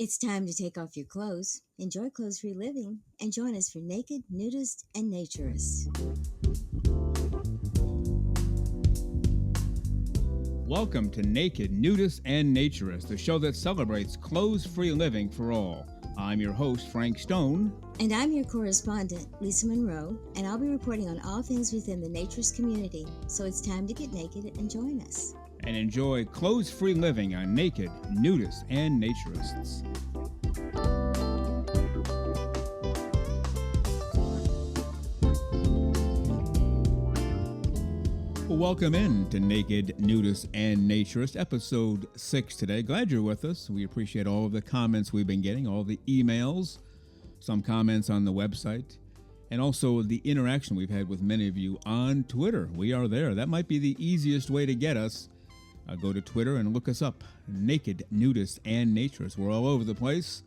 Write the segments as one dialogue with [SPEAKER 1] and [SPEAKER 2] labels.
[SPEAKER 1] It's time to take off your clothes, enjoy clothes-free living, and join us for Naked, Nudist, and Naturist.
[SPEAKER 2] Welcome to Naked, Nudist, and Naturist, the show that celebrates clothes-free living for all. I'm your host, Frank Stone.
[SPEAKER 1] And I'm your correspondent, Lisa Monroe, and I'll be reporting on all things within the naturist community. So it's time to get naked and join us.
[SPEAKER 2] And enjoy clothes-free living on Naked, Nudists, and Naturists. Welcome in to Naked, Nudists, and Naturist, episode 6 today. Glad you're with us. We appreciate all of the comments we've been getting, all the emails, some comments on the website, and also the interaction we've had with many of you on Twitter. We are there. That might be the easiest way to get us. Go to Twitter and look us up, Naked, Nudists, and Naturists. We're all over the place.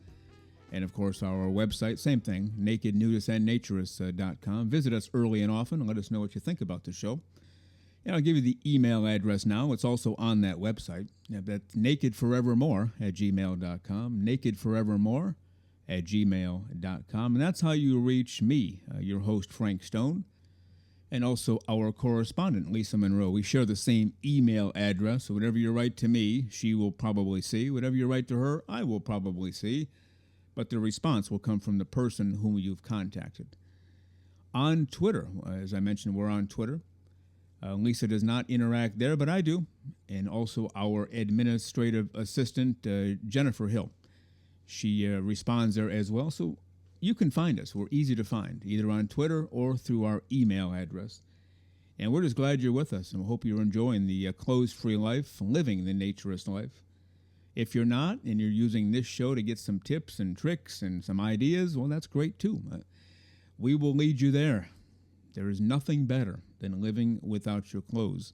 [SPEAKER 2] And, of course, our website, same thing, nakednudistandnaturists.com. Visit us early and often and let us know what you think about the show. And I'll give you the email address now. It's also on that website. That's nakedforevermore@gmail.com, nakedforevermore@gmail.com. And that's how you reach me, your host, Frank Stone, and also our correspondent, Lisa Monroe. We share the same email address, so whatever you write to me, she will probably see. Whatever you write to her, I will probably see. But the response will come from the person whom you've contacted. On Twitter, as I mentioned, we're on Twitter. Lisa does not interact there, but I do. And also our administrative assistant, Jennifer Hill. She responds there as well. So you can find us. We're easy to find, either on Twitter or through our email address. And we're just glad you're with us, and we hope you're enjoying the clothes-free life, living the naturist life. If you're not, and you're using this show to get some tips and tricks and some ideas, well, that's great too. We will lead you there. There is nothing better than living without your clothes.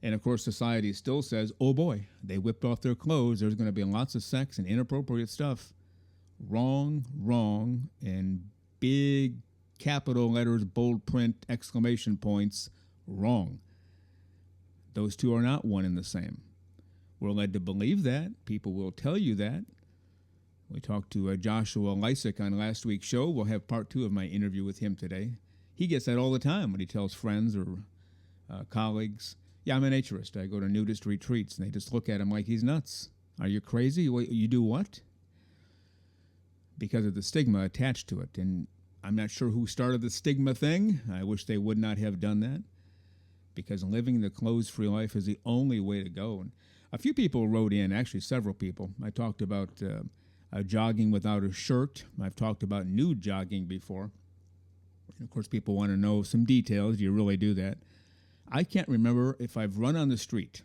[SPEAKER 2] And, of course, society still says, oh, boy, they whipped off their clothes. There's going to be lots of sex and inappropriate stuff. Wrong, wrong, and big capital letters, bold print, exclamation points, wrong. Those two are not one and the same. We're led to believe that. People will tell you that. We talked to Joshua Lisec on last week's show. We'll have part 2 of my interview with him today. He gets that all the time when he tells friends or colleagues, yeah, I'm a naturist. I go to nudist retreats, and they just look at him like he's nuts. Are you crazy? You do what? Because of the stigma attached to it. And I'm not sure who started the stigma thing. I wish they would not have done that, because living the clothes-free life is the only way to go. And a few people wrote in, actually several people. I talked about jogging without a shirt. I've talked about nude jogging before. And of course, people want to know some details. Do you really do that? I can't remember if I've run on the street.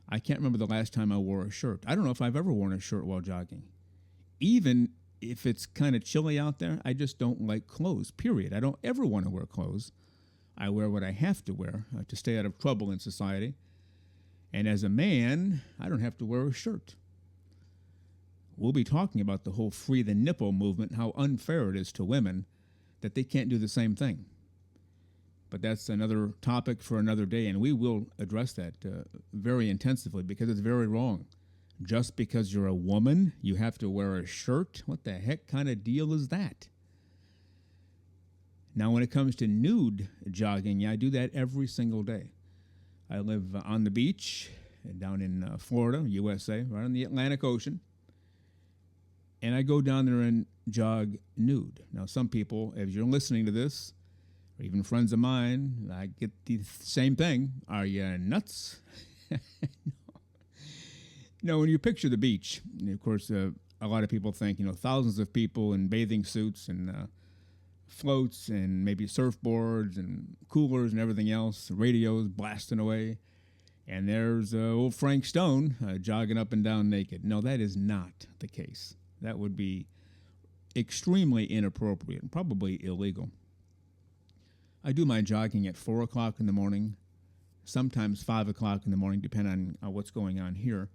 [SPEAKER 2] I can't remember the last time I wore a shirt. I don't know if I've ever worn a shirt while jogging. Even if it's kind of chilly out there, I just don't like clothes, period. I don't ever want to wear clothes. I wear what I have to wear to stay out of trouble in society. And as a man, I don't have to wear a shirt. We'll be talking about the whole free the nipple movement, how unfair it is to women that they can't do the same thing. But that's another topic for another day, and we will address that very intensively, because it's very wrong. Just because you're a woman, you have to wear a shirt? What the heck kind of deal is that? Now, when it comes to nude jogging, yeah, I do that every single day. I live on the beach down in Florida, USA, right on the Atlantic Ocean. And I go down there and jog nude. Now, some people, as you're listening to this, or even friends of mine, I get the same thing. Are you nuts? No, when you picture the beach, of course, a lot of people think, thousands of people in bathing suits and floats and maybe surfboards and coolers and everything else, radios blasting away. And there's old Frank Stone jogging up and down naked. No, that is not the case. That would be extremely inappropriate and probably illegal. I do my jogging at 4 o'clock in the morning, sometimes 5 o'clock in the morning, depending on what's going on here.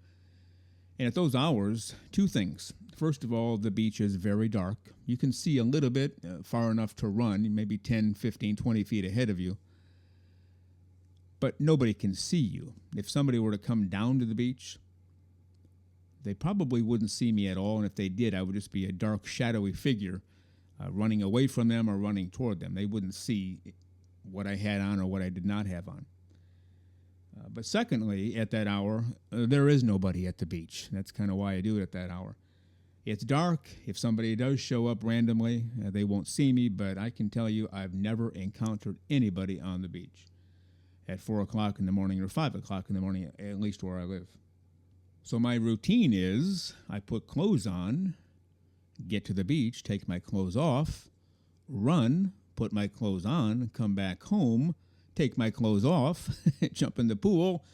[SPEAKER 2] And at those hours, 2 things. First of all, the beach is very dark. You can see a little bit, far enough to run, maybe 10, 15, 20 feet ahead of you. But nobody can see you. If somebody were to come down to the beach, They probably wouldn't see me at all, and if they did, I would just be a dark, shadowy figure running away from them or running toward them. They wouldn't see what I had on or what I did not have on. But secondly, at that hour, there is nobody at the beach. That's kind of why I do it at that hour. It's dark. If somebody does show up randomly, they won't see me, but I can tell you I've never encountered anybody on the beach at 4 o'clock in the morning or 5 o'clock in the morning, at least where I live. So my routine is I put clothes on, get to the beach, take my clothes off, run, put my clothes on, come back home, take my clothes off, jump in the pool,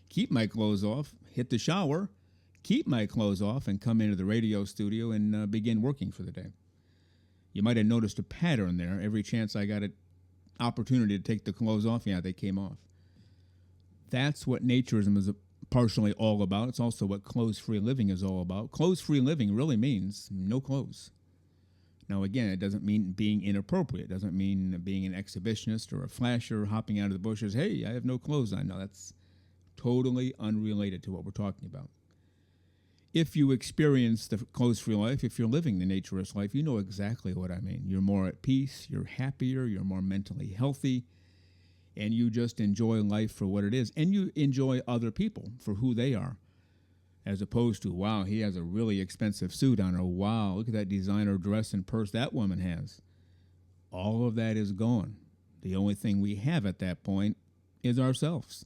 [SPEAKER 2] keep my clothes off, hit the shower, keep my clothes off, and come into the radio studio and begin working for the day. You might have noticed a pattern there. Every chance I got an opportunity to take the clothes off, they came off. That's what naturism is partially all about. It's also what clothes-free living is all about. Clothes-free living really means no clothes. Now, again, it doesn't mean being inappropriate. It doesn't mean being an exhibitionist or a flasher, hopping out of the bushes, hey, I have no clothes on. No, that's totally unrelated to what we're talking about. If you experience the clothes-free life, if you're living the naturist life, you know exactly what I mean. You're more at peace, you're happier, you're more mentally healthy, and you just enjoy life for what it is. And you enjoy other people for who they are, as opposed to, wow, he has a really expensive suit on, or wow, look at that designer dress and purse that woman has. All of that is gone. The only thing we have at that point is ourselves,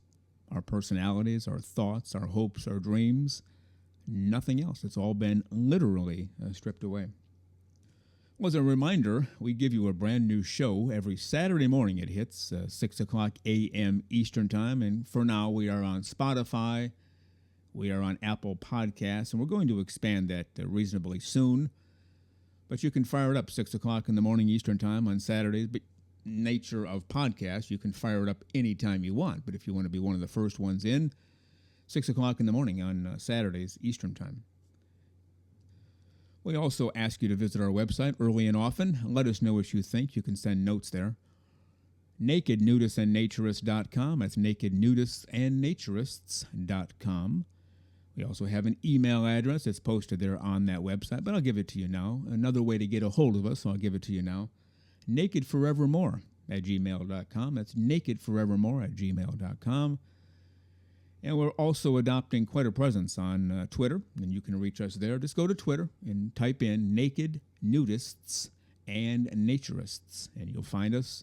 [SPEAKER 2] our personalities, our thoughts, our hopes, our dreams. Nothing else. It's all been literally stripped away. Well, as a reminder, we give you a brand new show every Saturday morning. It hits 6 o'clock a.m. Eastern Time, and for now we are on Spotify, we are on Apple Podcasts, and we're going to expand that reasonably soon. But you can fire it up 6 o'clock in the morning Eastern Time on Saturdays. But nature of podcasts, you can fire it up anytime you want. But if you want to be one of the first ones in, 6 o'clock in the morning on Saturdays, Eastern Time. We also ask you to visit our website early and often. Let us know what you think. You can send notes there. NakedNudistsAndNaturists.com. That's NakedNudistsAndNaturists.com. We also have an email address that's posted there on that website, but I'll give it to you now. Another way to get a hold of us, so I'll give it to you now. NakedForevermore@gmail.com. That's NakedForevermore@gmail.com. And we're also adopting quite a presence on Twitter, and you can reach us there. Just go to Twitter and type in Naked Nudists and Naturists, and you'll find us.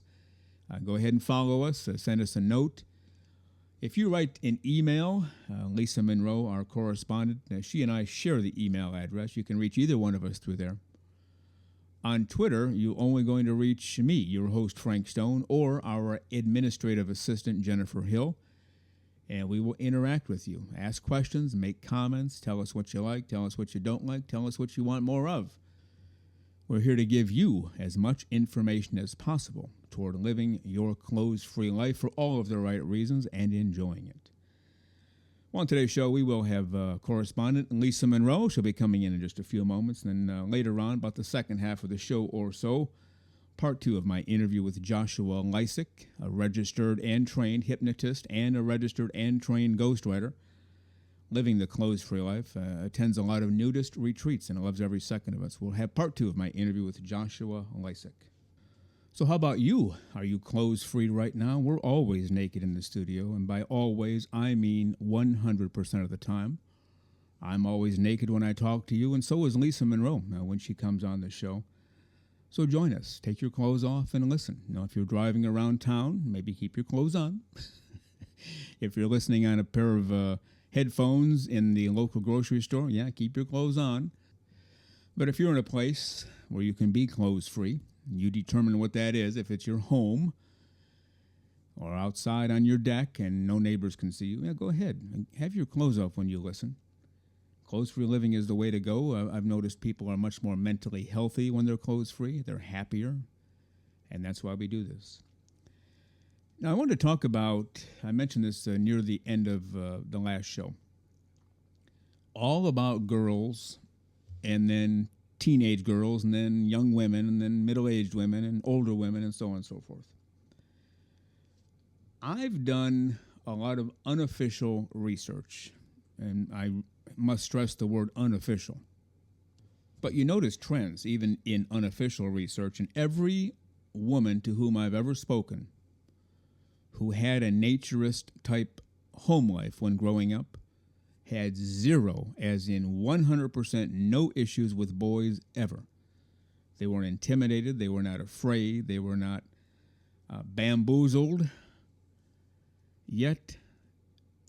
[SPEAKER 2] Go ahead and follow us. Send us a note. If you write an email, Lisa Monroe, our correspondent, she and I share the email address. You can reach either one of us through there. On Twitter, you're only going to reach me, your host, Frank Stone, or our administrative assistant, Jennifer Hill. And we will interact with you. Ask questions, make comments, tell us what you like, tell us what you don't like, tell us what you want more of. We're here to give you as much information as possible toward living your clothes-free life for all of the right reasons and enjoying it. Well, on today's show, we will have correspondent Lisa Monroe. She'll be coming in just a few moments. And then later on, about the second half of the show or so, Part 2 of my interview with JOSHUA Lisec, a registered and trained hypnotist and a registered and trained ghostwriter, living the clothes-free life, attends a lot of nudist retreats and loves every second of us. We'll have Part 2 of my interview with JOSHUA Lisec. So how about you? Are you clothes-free right now? We're always naked in the studio, and by always, I mean 100% of the time. I'm always naked when I talk to you, and so is Lisa Monroe when she comes on the show. So join us. Take your clothes off and listen. If you're driving around town, maybe keep your clothes on. If you're listening on a pair of headphones in the local grocery store, keep your clothes on. But if you're in a place where you can be clothes-free, you determine what that is. If it's your home or outside on your deck and no neighbors can see you, go ahead and have your clothes off when you listen. Clothes-free living is the way to go. I've noticed people are much more mentally healthy when they're clothes-free. They're happier, and that's why we do this. Now, I wanted to talk about, I mentioned this near the end of the last show, all about girls and then teenage girls and then young women and then middle-aged women and older women and so on and so forth. I've done a lot of unofficial research, and I must stress the word unofficial. But you notice trends, even in unofficial research, and every woman to whom I've ever spoken who had a naturist type home life when growing up had zero, as in 100% no issues with boys ever. They weren't intimidated, they were not afraid, they were not bamboozled. Yet,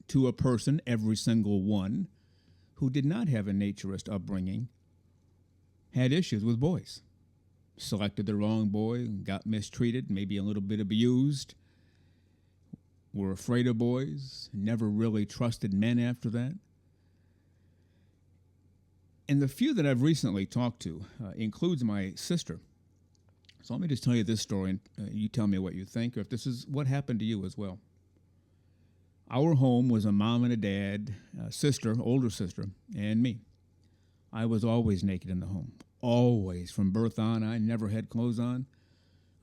[SPEAKER 2] to a person, every single one who did not have a naturist upbringing had issues with boys. Selected the wrong boy, got mistreated, maybe a little bit abused, were afraid of boys, never really trusted men after that. And the few that I've recently talked to includes my sister. So let me just tell you this story, and you tell me what you think, or if this is what happened to you as well. Our home was a mom and a dad, a sister, older sister, and me. I was always naked in the home. Always. From birth on, I never had clothes on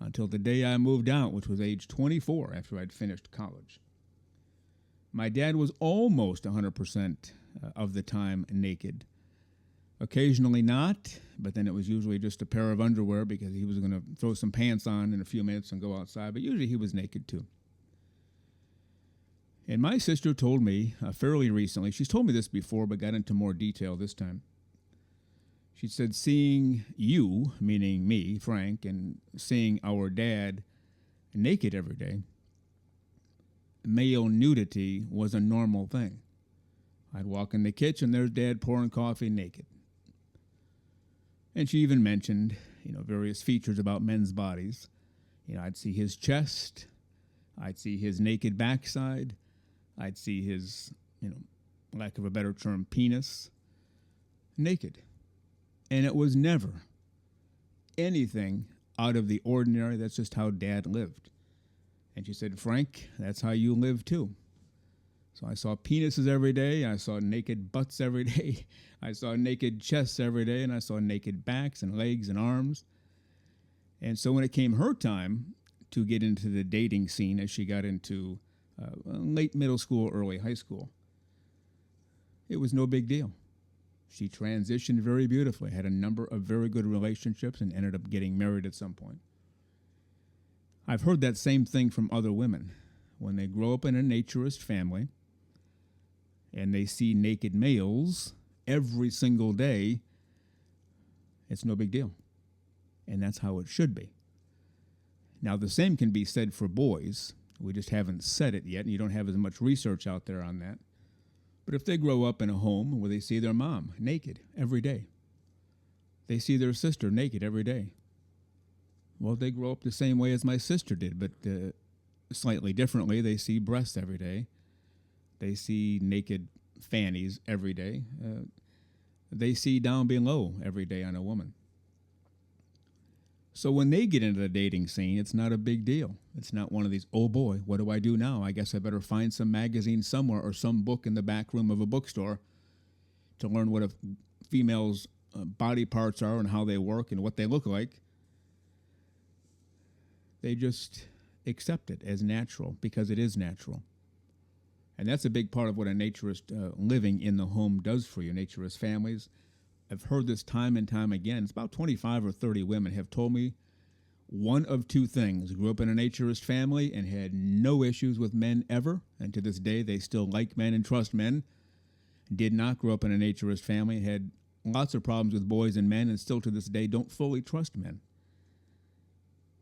[SPEAKER 2] until the day I moved out, which was age 24 after I'd finished college. My dad was almost 100% of the time naked. Occasionally not, but then it was usually just a pair of underwear because he was going to throw some pants on in a few minutes and go outside, but usually he was naked too. And my sister told me fairly recently, she's told me this before but got into more detail this time. She said, seeing you, meaning me, Frank, and seeing our dad naked every day, male nudity was a normal thing. I'd walk in the kitchen, there's Dad pouring coffee naked. And she even mentioned, various features about men's bodies. I'd see his chest, I'd see his naked backside, I'd see his, lack of a better term, penis, naked. And it was never anything out of the ordinary. That's just how Dad lived. And she said, Frank, that's how you live too. So I saw penises every day. I saw naked butts every day. I saw naked chests every day. And I saw naked backs and legs and arms. And so when it came her time to get into the dating scene as she got into late middle school, early high school, it was no big deal. She transitioned very beautifully, had a number of very good relationships, and ended up getting married at some point. I've heard that same thing from other women. When they grow up in a naturist family and they see naked males every single day, it's no big deal. And that's how it should be. Now, the same can be said for boys. We just haven't said it yet, and you don't have as much research out there on that. But if they grow up in a home where they see their mom naked every day, they see their sister naked every day, well, they grow up the same way as my sister did, but slightly differently. They see breasts every day. They see naked fannies every day. They see down below every day on a woman. So when they get into the dating scene, it's not a big deal. It's not one of these, oh boy, what do I do now? I guess I better find some magazine somewhere or some book in the back room of a bookstore to learn what a female's body parts are and how they work and what they look like. They just accept it as natural because it is natural. And that's a big part of what a naturist living in the home does for you, naturist families. I've heard this time and time again. It's about 25 or 30 women have told me one of two things. Grew up in a naturist family and had no issues with men ever, and to this day they still like men and trust men. Did not grow up in a naturist family, had lots of problems with boys and men, and still to this day don't fully trust men.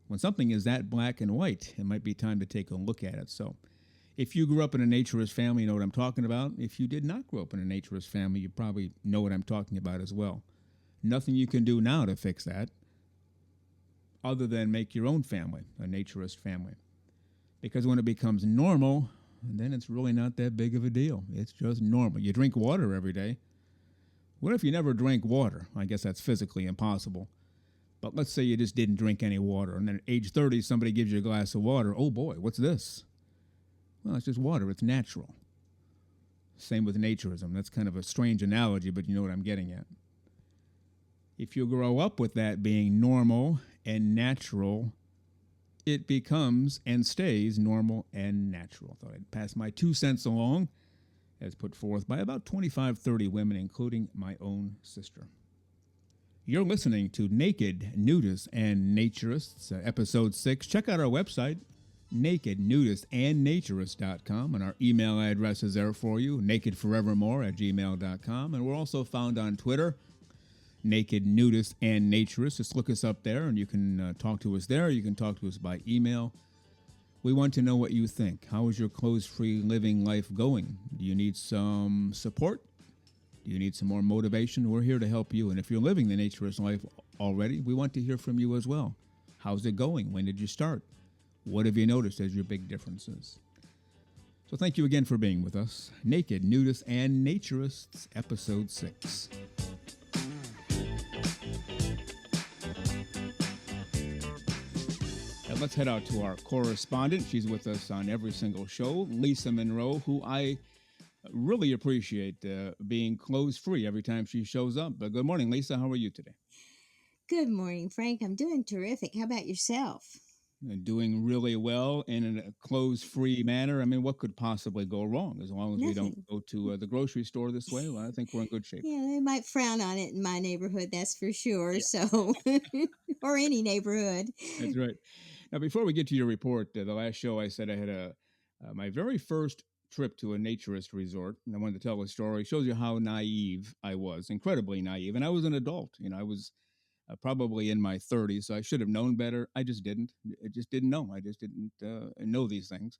[SPEAKER 2] When something is that black and white, it might be time to take a look at it. So if you grew up in a naturist family, you know what I'm talking about. If you did not grow up in a naturist family, you probably know what I'm talking about as well. Nothing you can do now to fix that other than make your own family a naturist family. Because when it becomes normal, then it's really not that big of a deal. It's just normal. You drink water every day. What if you never drank water? I guess that's physically impossible. But let's say you just didn't drink any water, and then at age 30, somebody gives you a glass of water. Oh boy, what's this? Well, it's just water. It's natural. Same with naturism. That's kind of a strange analogy, but you know what I'm getting at. If you grow up with that being normal and natural, it becomes and stays normal and natural. Thought I'd pass my 2 cents along. as put forth by about 25, 30 women, including my own sister. You're listening to Naked, Nudists, and Naturists, episode 6. Check out our website, nakednudistandnaturist.com, and our email address is there for you, nakedforevermore@gmail.com. And we're also found on Twitter, Naked Nudist and Naturist. Just look us up there, and you can talk to us there. You can talk to us by email. We want to know what you think. How is your clothes-free living life going? Do you need some support? Do you need some more motivation? We're here to help you. And if you're living the naturist life already, we want to hear from you as well. How's it going? When did you start? What have you noticed as your big differences? So thank you again for being with us. Naked, Nudists, and Naturists, episode 6. Let's head out to our correspondent. She's with us on every single show, Lisa Monroe, who I really appreciate being clothes-free every time she shows up. Good morning, Lisa. How are you today?
[SPEAKER 1] Good morning, Frank. I'm doing terrific. How about yourself?
[SPEAKER 2] Doing really well in a clothes-free manner. I mean, what could possibly go wrong? As long as we don't go to the grocery store this way, well, I think we're in good shape.
[SPEAKER 1] Yeah, they might frown on it in my neighborhood, that's for sure. Yeah. So, or any neighborhood.
[SPEAKER 2] That's right. Now, before we get to your report, the last show I said I had my very first trip to a naturist resort, and I wanted to tell a story. It shows you how naive I was, incredibly naive. And I was an adult. I was probably in my 30s, so I should have known better. I just didn't. I just didn't know. I just didn't know these things.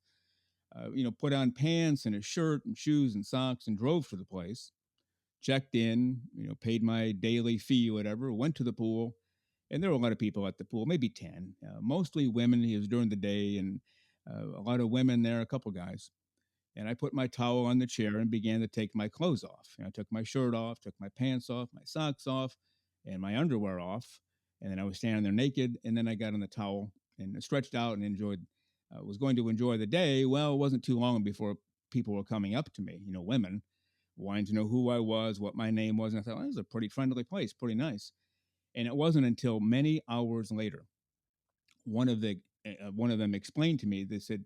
[SPEAKER 2] Put on pants and a shirt and shoes and socks and drove to the place, checked in, paid my daily fee, whatever, went to the pool. And there were a lot of people at the pool, maybe 10, mostly women. It was during the day, and a lot of women there, a couple guys. And I put my towel on the chair and began to take my clothes off. I took my shirt off, took my pants off, my socks off, and my underwear off. And then I was standing there naked, and then I got on the towel and stretched out and was going to enjoy the day. Well, it wasn't too long before people were coming up to me, women, wanting to know who I was, what my name was. And I thought, well, this is a pretty friendly place, pretty nice. And it wasn't until many hours later, one of them explained to me. They said,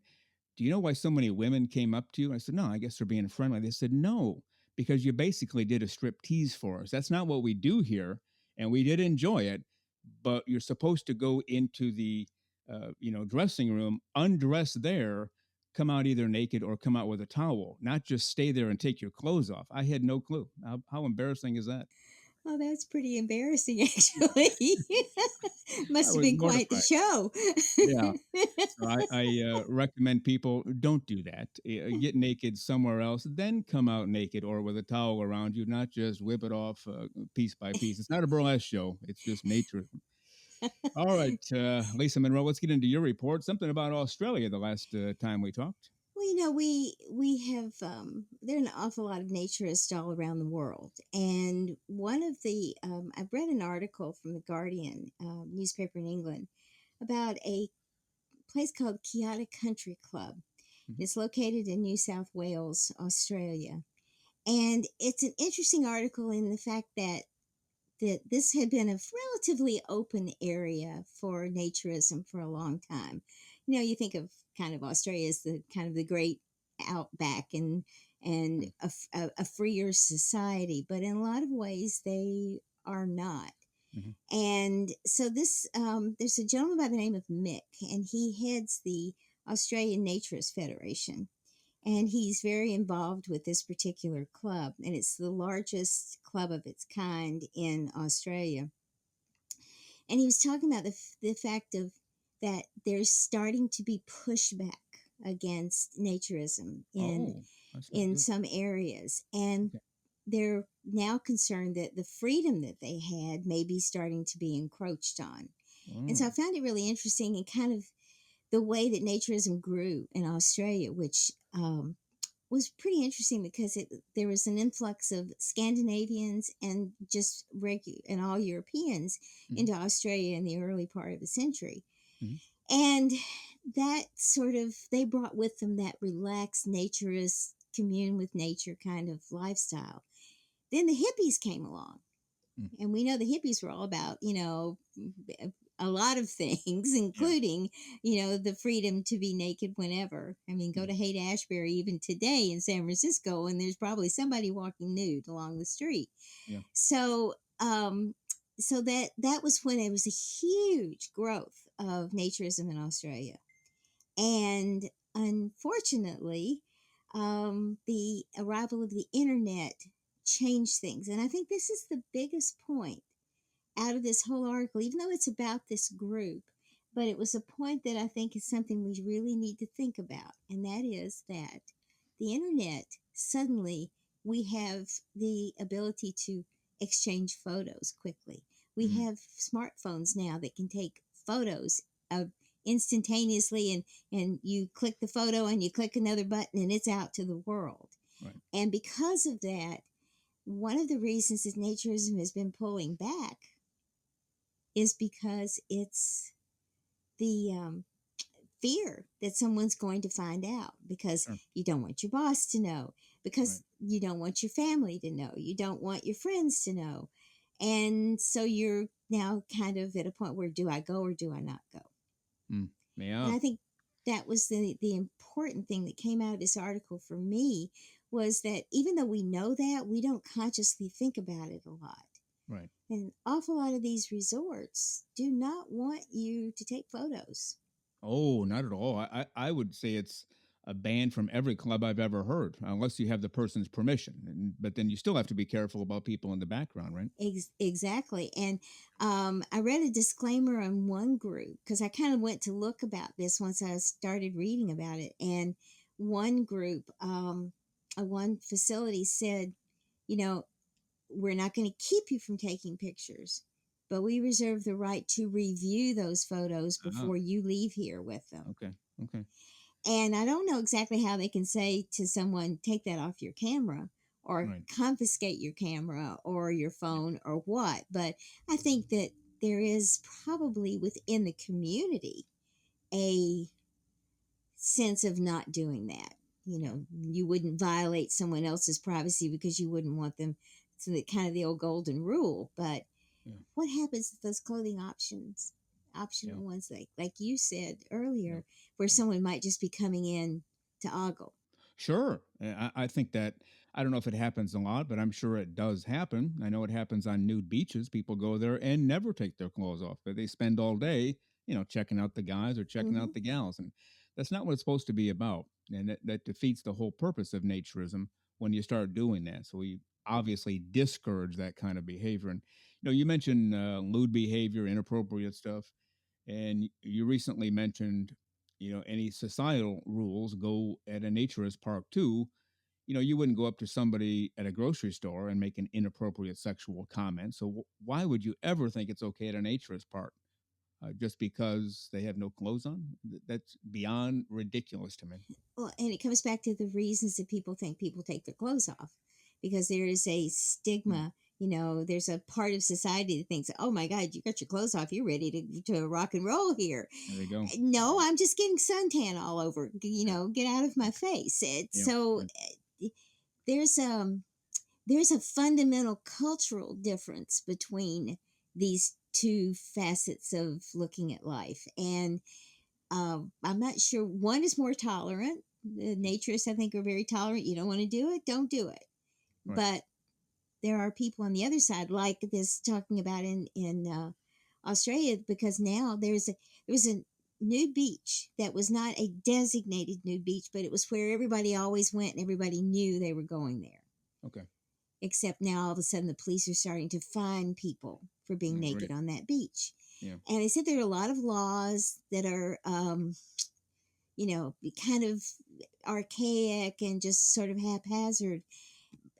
[SPEAKER 2] "Do you know why so many women came up to you?" I said, "No, I guess they're being friendly." They said, "No, because you basically did a strip tease for us. That's not what we do here, and we did enjoy it. But you're supposed to go into the dressing room, undress there, come out either naked or come out with a towel, not just stay there and take your clothes off." I had no clue. How embarrassing is that?
[SPEAKER 1] Oh, that's pretty embarrassing, actually. Must have been quite the show.
[SPEAKER 2] Yeah. So I recommend people don't do that. Get naked somewhere else, then come out naked or with a towel around you, not just whip it off piece by piece. It's not a burlesque show. It's just naturism. All right, Lisa Monroe, let's get into your report. Something about Australia the last time we talked.
[SPEAKER 1] Well, we have there are an awful lot of naturists all around the world, and one of the I've read an article from the Guardian newspaper in England about a place called Kiata Country Club. Mm-hmm. It's located in New South Wales, Australia, and it's an interesting article in the fact that this had been a relatively open area for naturism for a long time. You think of kind of Australia as the kind of the great outback and a freer society, but in a lot of ways they are not. Mm-hmm. And so there's a gentleman by the name of Mick, and he heads the Australian Naturist Federation. And he's very involved with this particular club, and it's the largest club of its kind in Australia. And he was talking about the fact of that there's starting to be pushback against naturism in some areas, and they're now concerned that the freedom that they had may be starting to be encroached on. And so I found it really interesting and kind of the way that naturism grew in Australia, which was pretty interesting because there was an influx of Scandinavians and just and all Europeans mm-hmm. into Australia in the early part of the century. Mm-hmm. And that they brought with them that relaxed naturist, commune with nature kind of lifestyle. Then the hippies came along. And we know the hippies were all about, a lot of things,
[SPEAKER 2] Yeah.
[SPEAKER 1] including, the freedom to be naked whenever. I mean, go
[SPEAKER 2] Mm.
[SPEAKER 1] to Haight Ashbury even today in San Francisco, and there's probably somebody walking nude along the street.
[SPEAKER 2] Yeah.
[SPEAKER 1] So, so that was when it was a huge growth of naturism in Australia, and unfortunately, the arrival of the internet changed things. And I think this is the biggest point out of this whole article, even though it's about this group, but it was a point that I think is something we really need to think about. And that is that the internet, suddenly, we have the ability to exchange photos quickly. We
[SPEAKER 2] Mm.
[SPEAKER 1] have smartphones now that can take photos of instantaneously, and you click the photo and you click another button and it's out to the world.
[SPEAKER 2] Right.
[SPEAKER 1] And because of that, one of the reasons that naturism has been pulling back is because it's the fear that someone's going to find out, because
[SPEAKER 2] Sure.
[SPEAKER 1] you don't want your boss to know,
[SPEAKER 2] Right.
[SPEAKER 1] because you don't want your family to know, you don't want your friends to know. And so you're now kind of at a point where, do I go or do I not go?
[SPEAKER 2] Mm.
[SPEAKER 1] And
[SPEAKER 2] Yeah.
[SPEAKER 1] I think that was the important thing that came out of this article for me, was that even though we know that, we don't consciously think about it a lot.
[SPEAKER 2] Right.
[SPEAKER 1] And an awful lot of these resorts do not want you to take photos.
[SPEAKER 2] Oh, not at all. I would say it's a ban from every club I've ever heard, unless you have the person's permission. But then you still have to be careful about people in the background, right?
[SPEAKER 1] Exactly. And I read a disclaimer on one group, because I kind of went to look about this once I started reading about it. And one group, one facility said, you know, we're not going to keep you from taking pictures, but we reserve the right to review those photos
[SPEAKER 2] Ah,
[SPEAKER 1] before you leave here with them.
[SPEAKER 2] okay. Okay.
[SPEAKER 1] And I don't know exactly how they can say to someone, take that off your camera, or
[SPEAKER 2] Right.
[SPEAKER 1] confiscate your camera or your
[SPEAKER 2] Yeah.
[SPEAKER 1] phone or what. But I think that there is probably within the community a sense of not doing that.
[SPEAKER 2] Yeah.
[SPEAKER 1] You wouldn't violate someone else's privacy because you wouldn't want them. So that kind of the old golden rule. But
[SPEAKER 2] Yeah.
[SPEAKER 1] what happens with those clothing
[SPEAKER 2] Yeah.
[SPEAKER 1] optional ones, like you said
[SPEAKER 2] Yeah.
[SPEAKER 1] earlier, where someone might just be coming in to ogle?
[SPEAKER 2] Sure. I think that, I don't know if it happens a lot, but I'm sure it does happen. I know it happens on nude beaches. People go there and never take their clothes off, but they spend all day, checking out the guys or checking
[SPEAKER 1] Hmm.
[SPEAKER 2] out the gals. And that's not what it's supposed to be about. And that defeats the whole purpose of naturism when you start doing that. So we obviously discourage that kind of behavior. And, you mentioned lewd behavior, inappropriate stuff. And you recently mentioned, any societal rules go at a naturist park too. You wouldn't go up to somebody at a grocery store and make an inappropriate sexual comment. So why would you ever think it's okay at a naturist park? Just because they have no clothes on? That's beyond ridiculous to me.
[SPEAKER 1] Well, and it comes back to the reasons that people think people take their clothes off, because there is a
[SPEAKER 2] Hmm.
[SPEAKER 1] stigma. There's a part of society that thinks, oh my God, you got your clothes off, you're ready to rock and roll here.
[SPEAKER 2] There you go.
[SPEAKER 1] No,
[SPEAKER 2] Right.
[SPEAKER 1] I'm just getting suntan all over.
[SPEAKER 2] Yeah.
[SPEAKER 1] Get out of my
[SPEAKER 2] Right.
[SPEAKER 1] face.
[SPEAKER 2] Yeah.
[SPEAKER 1] So
[SPEAKER 2] Right.
[SPEAKER 1] there's there's a fundamental cultural difference between these two facets of looking at life. And I'm not sure, one is more tolerant. The
[SPEAKER 2] Yeah.
[SPEAKER 1] naturists, I think, are very tolerant. You don't want to do it, don't do it.
[SPEAKER 2] Right.
[SPEAKER 1] But there are people on the other side, like this talking about in Australia, because now there was a nude beach that was not a designated nude beach, but it was where everybody always went and everybody knew they were going there.
[SPEAKER 2] Okay.
[SPEAKER 1] Except now all of a sudden the police are starting to fine people for being
[SPEAKER 2] Yeah,
[SPEAKER 1] naked
[SPEAKER 2] great.
[SPEAKER 1] on that beach.
[SPEAKER 2] Yeah.
[SPEAKER 1] And they said there are a lot of laws that are kind of archaic and just sort of haphazard,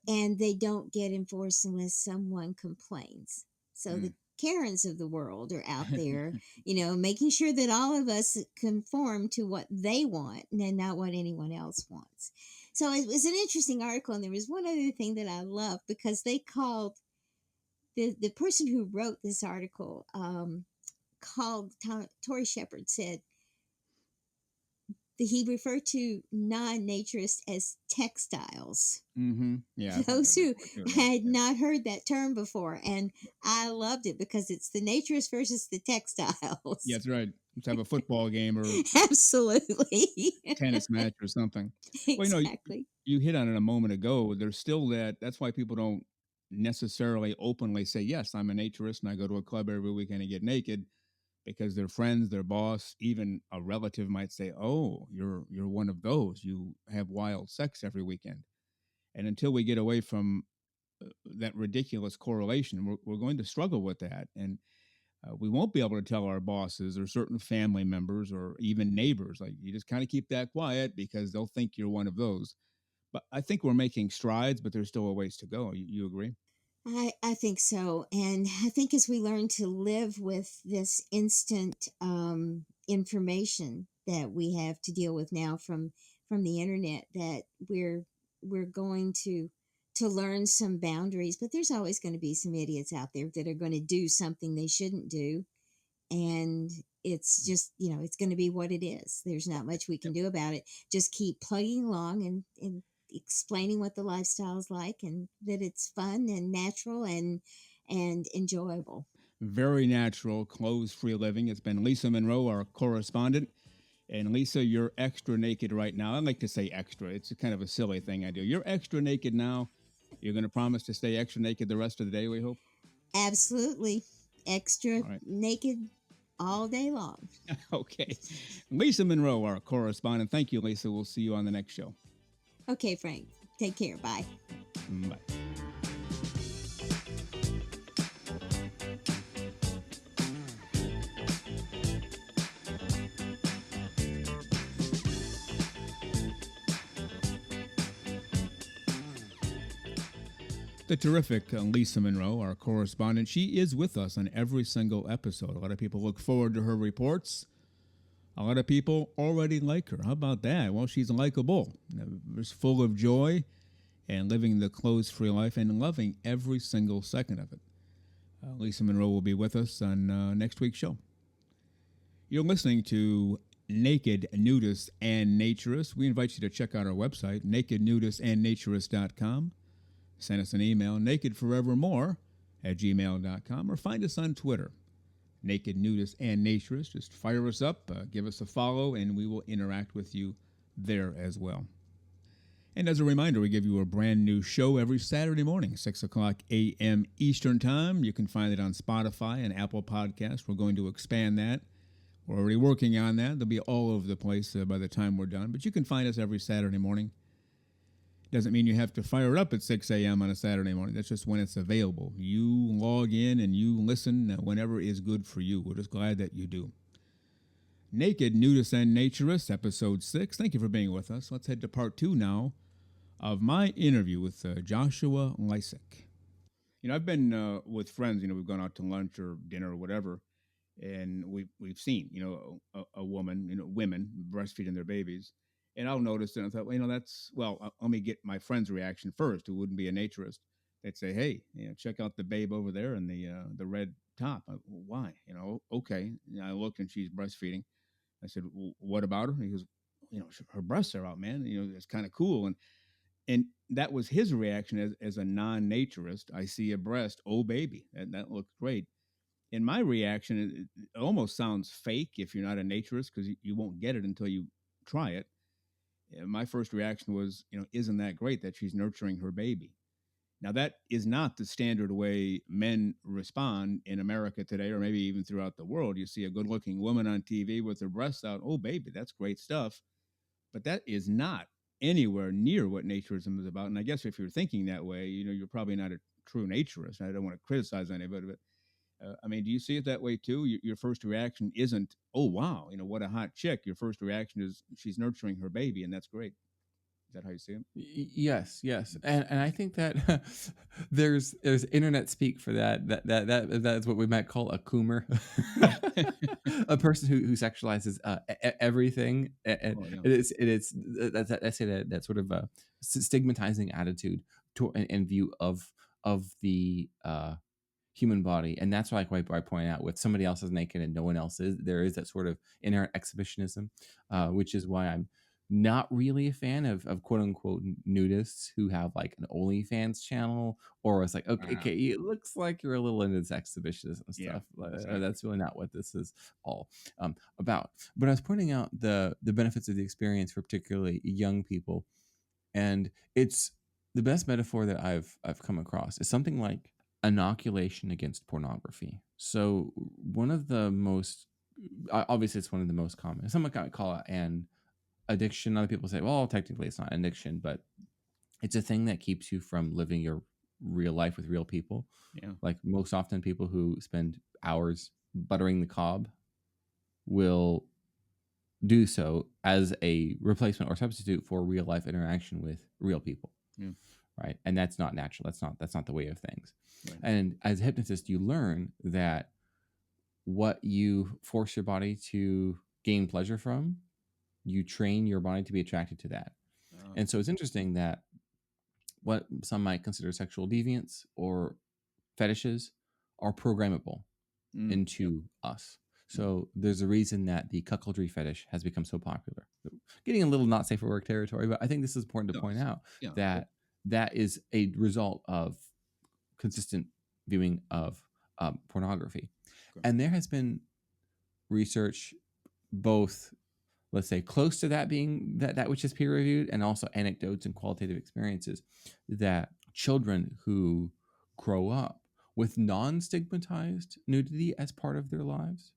[SPEAKER 1] and they don't get enforced unless someone complains. So the
[SPEAKER 2] Mm.
[SPEAKER 1] Karens of the world are out there, making sure that all of us conform to what they want and not what anyone else wants. So it was an interesting article, and there was one other thing that I loved, because they called the person who wrote this article, called Tori Shepard, said he referred to non-naturists as textiles.
[SPEAKER 2] Mm-hmm. Yeah, I've heard
[SPEAKER 1] Those
[SPEAKER 2] that
[SPEAKER 1] who
[SPEAKER 2] before too. Yeah,
[SPEAKER 1] had
[SPEAKER 2] yeah.
[SPEAKER 1] not heard that term before, and I loved it because it's the naturist versus the
[SPEAKER 2] Yeah,
[SPEAKER 1] textiles.
[SPEAKER 2] that's right. Let's have a football game or
[SPEAKER 1] Absolutely.
[SPEAKER 2] tennis match or something. Well,
[SPEAKER 1] Exactly.
[SPEAKER 2] you hit on it a moment ago. There's still that. That's why people don't necessarily openly say, yes, I'm a naturist and I go to a club every weekend and get naked, because their friends, their boss, even a relative might say, oh, you're one of those. You have wild sex every weekend. And until we get away from that ridiculous correlation, we're going to struggle with that. And we won't be able to tell our bosses or certain family members or even neighbors, like, you just kind of keep that quiet because they'll think you're one of those. But I think we're making strides, but there's still a ways to go. You agree?
[SPEAKER 1] I think so. And I think as we learn to live with this instant information that we have to deal with now from the internet, that we're going to learn some boundaries. But there's always going to be some idiots out there that are going to do something they shouldn't do. And it's just, it's going to be what it is. There's not much we can
[SPEAKER 2] Yep.
[SPEAKER 1] do about it. Just keep plugging along and explaining what the lifestyle is like, and that it's fun and natural and enjoyable.
[SPEAKER 2] Very natural, clothes free living. It's been Lisa Monroe, our correspondent. And Lisa, you're extra naked right now. I like to say extra. It's a kind of a silly thing I do. You're extra naked now. You're going to promise to stay extra naked the rest of the day, we hope?
[SPEAKER 1] Absolutely. Extra
[SPEAKER 2] All right.
[SPEAKER 1] naked all day long.
[SPEAKER 2] Okay. Lisa Monroe, our correspondent. Thank you, Lisa. We'll see you on the next show.
[SPEAKER 1] Okay, Frank. Take care. Bye.
[SPEAKER 2] Bye. The terrific Lisa Monroe, our correspondent, she is with us on every single episode. A lot of people look forward to her reports. A lot of people already like her. How about that? Well, she's likable, just full of joy, and living the clothes-free life and loving every single second of it. Lisa Monroe will be with us on next week's show. You're listening to Naked Nudists and Naturists. We invite you to check out our website, nakednudistandnaturist.com. Send us an email, nakedforevermore@gmail.com, or find us on Twitter, Naked Nudist and Naturist. Just fire us up, give us a follow, and we will interact with you there as well. And as a reminder, we give you a brand new show every Saturday morning, 6 o'clock a.m. Eastern Time. You can find it on Spotify and Apple Podcasts. We're going to expand that. We're already working on that. They'll be all over the place by the time we're done. But you can find us every Saturday morning. Doesn't mean you have to fire it up at 6 a.m. on a Saturday morning. That's just when it's available. You log in and you listen whenever is good for you. We're just glad that you do. Naked Nudists and Naturists, Episode 6. Thank you for being with us. Let's head to Part 2 now of my interview with Joshua Lisec. I've been with friends. We've gone out to lunch or dinner or whatever, and we've seen a woman, women breastfeeding their babies, and I'll notice it. And I thought, well, that's let me get my friend's reaction first, who wouldn't be a naturist. They'd say, hey, check out the babe over there in the red top. Why? Okay. I looked and she's breastfeeding. I said, well, what about her? He goes, her breasts are out, man. It's kind of cool. And that was his reaction as a non-naturist. I see a breast, oh baby, that looks great. In my reaction, it almost sounds fake if you're not a naturist, because you won't get it until you try it. And my first reaction was, isn't that great that she's nurturing her baby? Now, that is not the standard way men respond in America today, or maybe even throughout the world. You see a good looking woman on TV with her breasts out. Oh, baby, that's great stuff. But that is not anywhere near what naturism is about. And I guess if you're thinking that way, you're probably not a true naturist. I don't want to criticize anybody, but do you see it that way too? Your first reaction isn't, oh, wow, what a hot chick. Your first reaction is she's nurturing her baby, and that's great. Is that how you see it?
[SPEAKER 3] Yes, and I think that there's internet speak for that. That's what we might call a coomer, a person who sexualizes everything. And
[SPEAKER 2] Oh, yeah.
[SPEAKER 3] it's I say that sort of a stigmatizing attitude to and view of the human body. And that's why I point out, with somebody else is naked and no one else is, there is that sort of inherent exhibitionism, which is why I'm not really a fan of quote unquote nudists who have like an OnlyFans channel, or it's like, okay, it looks like you're a little into this exhibitionism
[SPEAKER 2] Yeah,
[SPEAKER 3] stuff.
[SPEAKER 2] exactly.
[SPEAKER 3] That's really not what this is all about. But I was pointing out the benefits of the experience for particularly young people, and it's the best metaphor that I've come across is something like inoculation against pornography. So one of the most obviously it's one of the most common. Someone might call it an addiction. Other people say, well, technically it's not an addiction, but it's a thing that keeps you from living your real life with real people.
[SPEAKER 2] Yeah.
[SPEAKER 3] Like most often, people who spend hours buttering the cob will do so as a replacement or substitute for real life interaction with real people.
[SPEAKER 2] Yeah.
[SPEAKER 3] Right. And that's not natural. That's not the way of things.
[SPEAKER 2] Right.
[SPEAKER 3] And as a hypnotist, you learn that what you force your body to gain pleasure from, you train your body to be attracted to that. And so it's interesting that what some might consider sexual deviance or fetishes are programmable into us. So there's a reason that the cuckoldry fetish has become so popular. Getting a little not safe for work territory, but I think this is important to point out that that is a result of consistent viewing of pornography. And there has been research, both, let's say, close to that being that which is peer reviewed, and also anecdotes and qualitative experiences, that children who grow up with non-stigmatized nudity as part of their lives,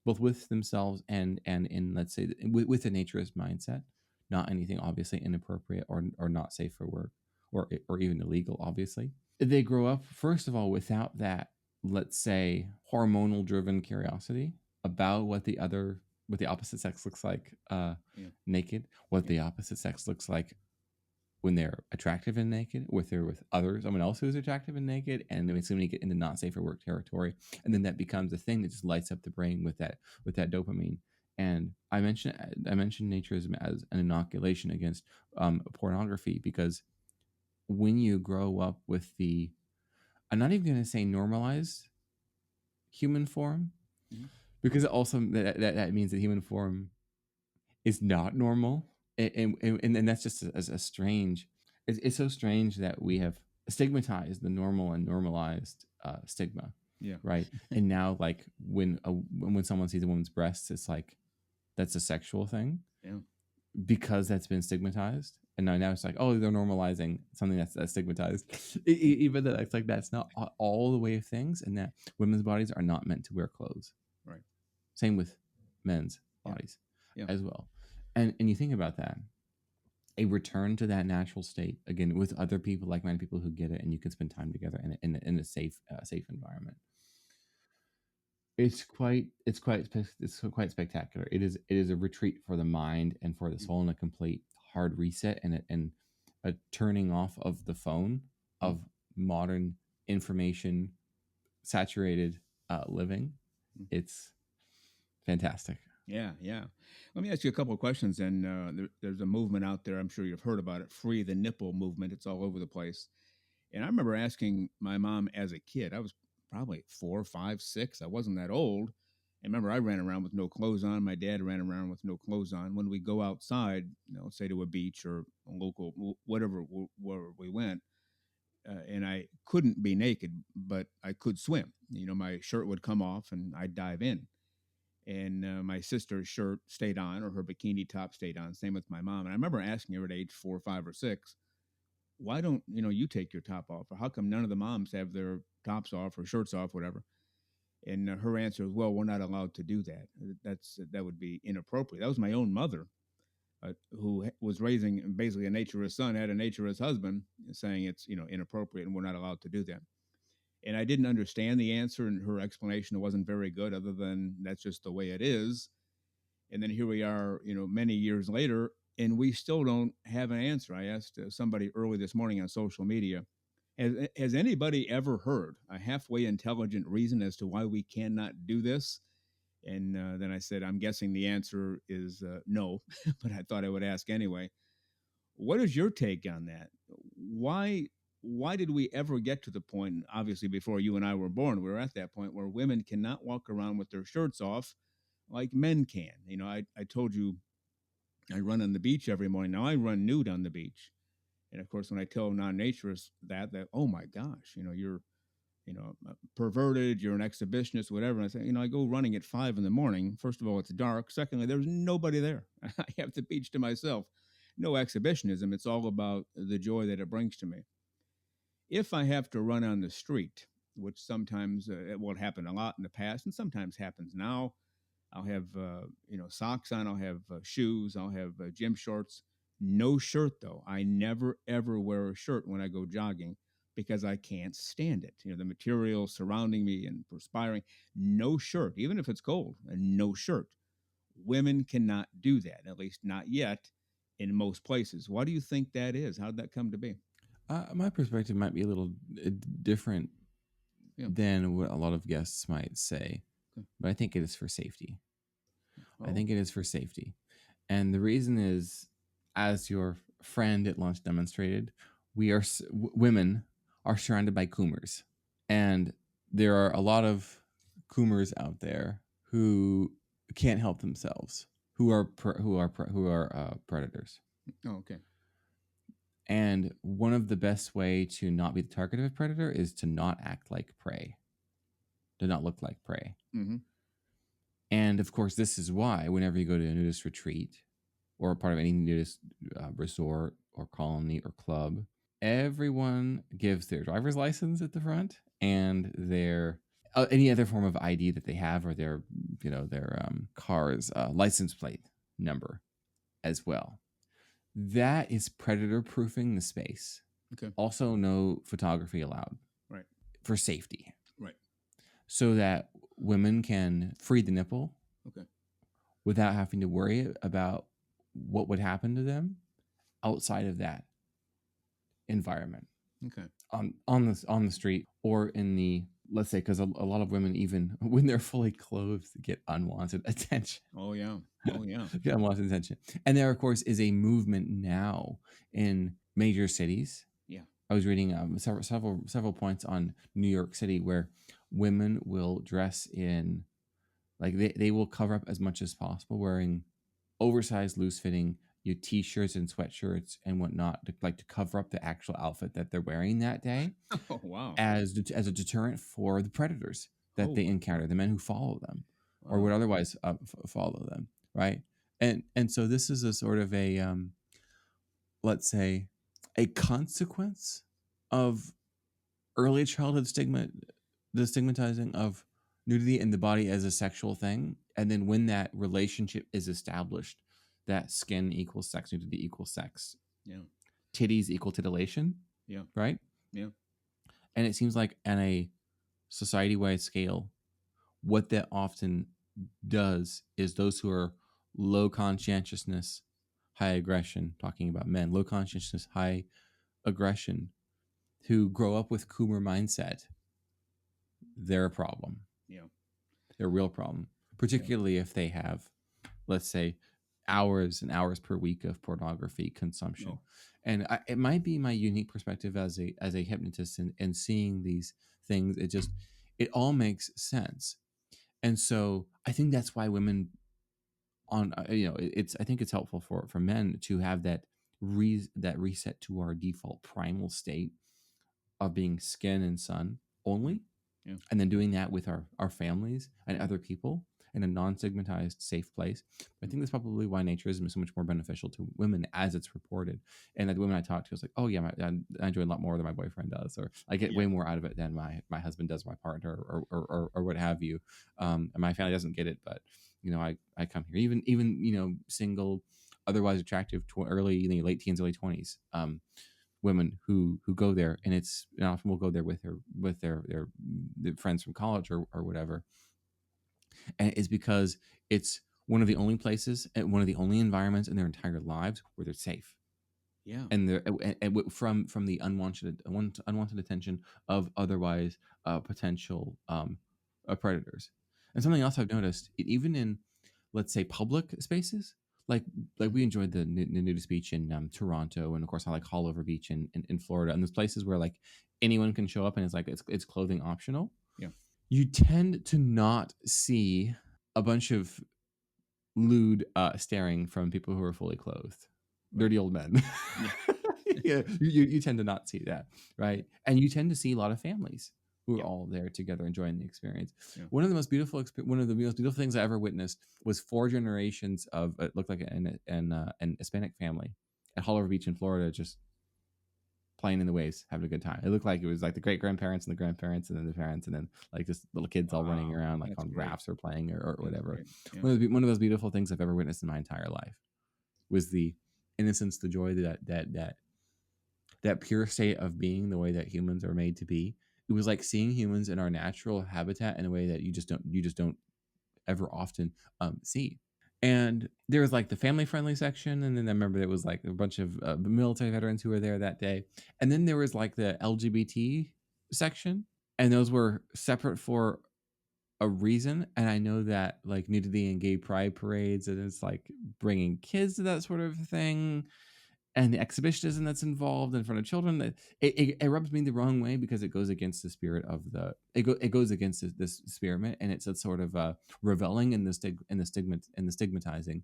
[SPEAKER 3] both with themselves and in, let's say, with a naturist mindset, not anything obviously inappropriate or not safe for work or even illegal, obviously, they grow up, first of all, without that, let's say, hormonal driven curiosity about what the opposite sex looks like naked, what the opposite sex looks like when they're attractive and naked, with someone else who's attractive and naked, and then when you get into not safe for work territory, and then that becomes a thing that just lights up the brain with that dopamine. And I mentioned naturism as an inoculation against pornography, because when you grow up with I'm not even going to say normalized human form, because it also that means that human form is not normal, and that's just a strange. It's so strange that we have stigmatized the normal and normalized stigma.
[SPEAKER 2] Yeah.
[SPEAKER 3] Right. And now, like, when someone sees a woman's breasts, it's like that's a sexual thing.
[SPEAKER 2] Yeah.
[SPEAKER 3] Because that's been stigmatized. And now it's like, oh, they're normalizing something that's stigmatized. Even though it's like that's not all the way of things, and that women's bodies are not meant to wear clothes.
[SPEAKER 2] Right.
[SPEAKER 3] Same with men's bodies as well. And you think about that, a return to that natural state again with other people, like-minded people who get it, and you can spend time together in a safe environment. It's quite spectacular. It is a retreat for the mind and for the soul, and a complete hard reset, and a turning off of the phone of modern information saturated living. It's fantastic.
[SPEAKER 2] Yeah. Let me ask you a couple of questions. And there's a movement out there, I'm sure you've heard about it, Free the Nipple movement. It's all over the place. And I remember asking my mom as a kid, I was probably 4, 5, 6. I wasn't that old. I remember I ran around with no clothes on. My dad ran around with no clothes on. When we go outside, say to a beach or a local, whatever, where we went, and I couldn't be naked, but I could swim. My shirt would come off and I'd dive in. And my sister's shirt stayed on, or her bikini top stayed on. Same with my mom. And I remember asking her at age 4, 5, or 6, why don't you take your top off, or how come none of the moms have their tops off or shirts off, whatever? And her answer was, well, we're not allowed to do that. That would be inappropriate. That was my own mother, who was raising basically a naturist son, had a naturist husband, saying it's inappropriate and we're not allowed to do that. And I didn't understand the answer, and her explanation wasn't very good, other than that's just the way it is. And then here we are, many years later, and we still don't have an answer. I asked somebody early this morning on social media, has anybody ever heard a halfway intelligent reason as to why we cannot do this? And then I said, I'm guessing the answer is no, but I thought I would ask anyway. What is your take on that? Why why did we ever get to the point, obviously before you and I were born, we were at that point where women cannot walk around with their shirts off like men can? I told you I run on the beach every morning. Now I run nude on the beach. And of course, when I tell non-naturists that, oh my gosh, you're, perverted, you're an exhibitionist, whatever. And I say, I go running at 5 in the morning. First of all, it's dark. Secondly, there's nobody there. I have the beach to myself. No exhibitionism. It's all about the joy that it brings to me. If I have to run on the street, which sometimes it will happen a lot in the past and sometimes happens now, I'll have socks on, I'll have shoes, I'll have gym shorts. No shirt though. I never ever wear a shirt when I go jogging because I can't stand it. The material surrounding me and perspiring. No shirt, even if it's cold, and no shirt. Women cannot do that, at least not yet in most places. Why do you think that is? How did that come to be?
[SPEAKER 3] My perspective might be a little different
[SPEAKER 2] Yeah.
[SPEAKER 3] than what a lot of guests might say, but I think it is for safety.
[SPEAKER 2] Oh.
[SPEAKER 3] I think it is for safety. And the reason is, as your friend at lunch demonstrated, women are surrounded by coomers. And there are a lot of coomers out there who can't help themselves, who are predators.
[SPEAKER 2] Oh, okay.
[SPEAKER 3] And one of the best way to not be the target of a predator is to not act like prey, to not look like prey.
[SPEAKER 2] Mm-hmm.
[SPEAKER 3] And of course, this is why whenever you go to a nudist retreat or a part of any nudist resort or colony or club, everyone gives their driver's license at the front and their any other form of ID that they have, or their car's license plate number as well. That is predator proofing the space.
[SPEAKER 2] Okay.
[SPEAKER 3] Also, no photography allowed.
[SPEAKER 2] Right.
[SPEAKER 3] For safety.
[SPEAKER 2] Right.
[SPEAKER 3] So that women can free the nipple.
[SPEAKER 2] Okay.
[SPEAKER 3] Without having to worry about what would happen to them outside of that environment.
[SPEAKER 2] Okay.
[SPEAKER 3] On the street or in the, let's say, because a lot of women, even when they're fully clothed, get unwanted attention.
[SPEAKER 2] Oh yeah. Oh yeah.
[SPEAKER 3] Get unwanted attention. And there, of course, is a movement now in major cities.
[SPEAKER 2] Yeah.
[SPEAKER 3] I was reading several points on New York City where women will dress in, like they will cover up as much as possible, wearing oversized, loose-fitting t-shirts and sweatshirts and whatnot to cover up the actual outfit that they're wearing that day.
[SPEAKER 2] Oh wow!
[SPEAKER 3] As a deterrent for the predators that they encounter, the men who follow them or would otherwise follow them, right? And so this is a sort of a let's say a consequence of early childhood the stigmatizing of nudity in the body as a sexual thing. And then when that relationship is established, that skin equals sex, nudity equals sex.
[SPEAKER 2] Yeah.
[SPEAKER 3] Titties equal titillation.
[SPEAKER 2] Yeah.
[SPEAKER 3] Right?
[SPEAKER 2] Yeah.
[SPEAKER 3] And it seems like on a society-wide scale, what that often does is those who are low conscientiousness, high aggression, talking about men, low conscientiousness, high aggression, who grow up with Coomer mindset, they're a problem.
[SPEAKER 2] Yeah.
[SPEAKER 3] They're a real problem, particularly if they have, let's say, hours and hours per week of pornography consumption.
[SPEAKER 2] Oh.
[SPEAKER 3] And it might be my unique perspective as a hypnotist and seeing these things. It all makes sense. And so I think that's why women I think it's helpful for men to have that reset to our default primal state of being skin and sun only.
[SPEAKER 2] Yeah.
[SPEAKER 3] And then doing that with our families and other people in a non-stigmatized, safe place. I think that's probably why naturism is so much more beneficial to women as it's reported. And the women I talk to, it's like, oh yeah, I enjoy a lot more than my boyfriend does, or I get way more out of it than my husband does, my partner, or what have you. And my family doesn't get it, but I come here, even single, otherwise attractive, late teens, early 20s. Women who go there, and often will go there with their friends from college or whatever, and it's because it's one of the only places and one of the only environments in their entire lives where they're safe.
[SPEAKER 2] Yeah,
[SPEAKER 3] and they're from the unwanted attention of otherwise potential predators. And something else I've noticed, even in, let's say, public spaces, like we enjoyed the nudist beach in Toronto, and of course I like Hollover Beach in Florida, and there's places where like anyone can show up and it's like it's clothing optional.
[SPEAKER 2] Yeah.
[SPEAKER 3] You tend to not see a bunch of lewd staring from people who are fully clothed, dirty old men. Yeah, you tend to not see that, right? And you tend to see a lot of families who are all there together enjoying the experience.
[SPEAKER 2] Yeah.
[SPEAKER 3] One of the most beautiful things I ever witnessed was 4 generations of it looked like an Hispanic family at Hollover Beach in Florida, just playing in the waves, having a good time. It looked like it was like the great grandparents and the grandparents and then the parents and then like just little kids all running around like
[SPEAKER 2] that's
[SPEAKER 3] on
[SPEAKER 2] great.
[SPEAKER 3] rafts or playing or whatever.
[SPEAKER 2] Yeah.
[SPEAKER 3] One of those beautiful things I've ever witnessed in my entire life was the innocence, the joy, that pure state of being the way that humans are made to be. It was like seeing humans in our natural habitat in a way that you just don't ever often see. And there was like the family friendly section, and then I remember there was like a bunch of military veterans who were there that day, and then there was like the LGBT section, and those were separate for a reason. And I know that like nudity and gay pride parades, and it's like bringing kids to that sort of thing, and the exhibitionism that's involved in front of children, that it rubs me the wrong way because it goes against the spirit of it goes against this spirit, and it's a sort of reveling in the stigmatizing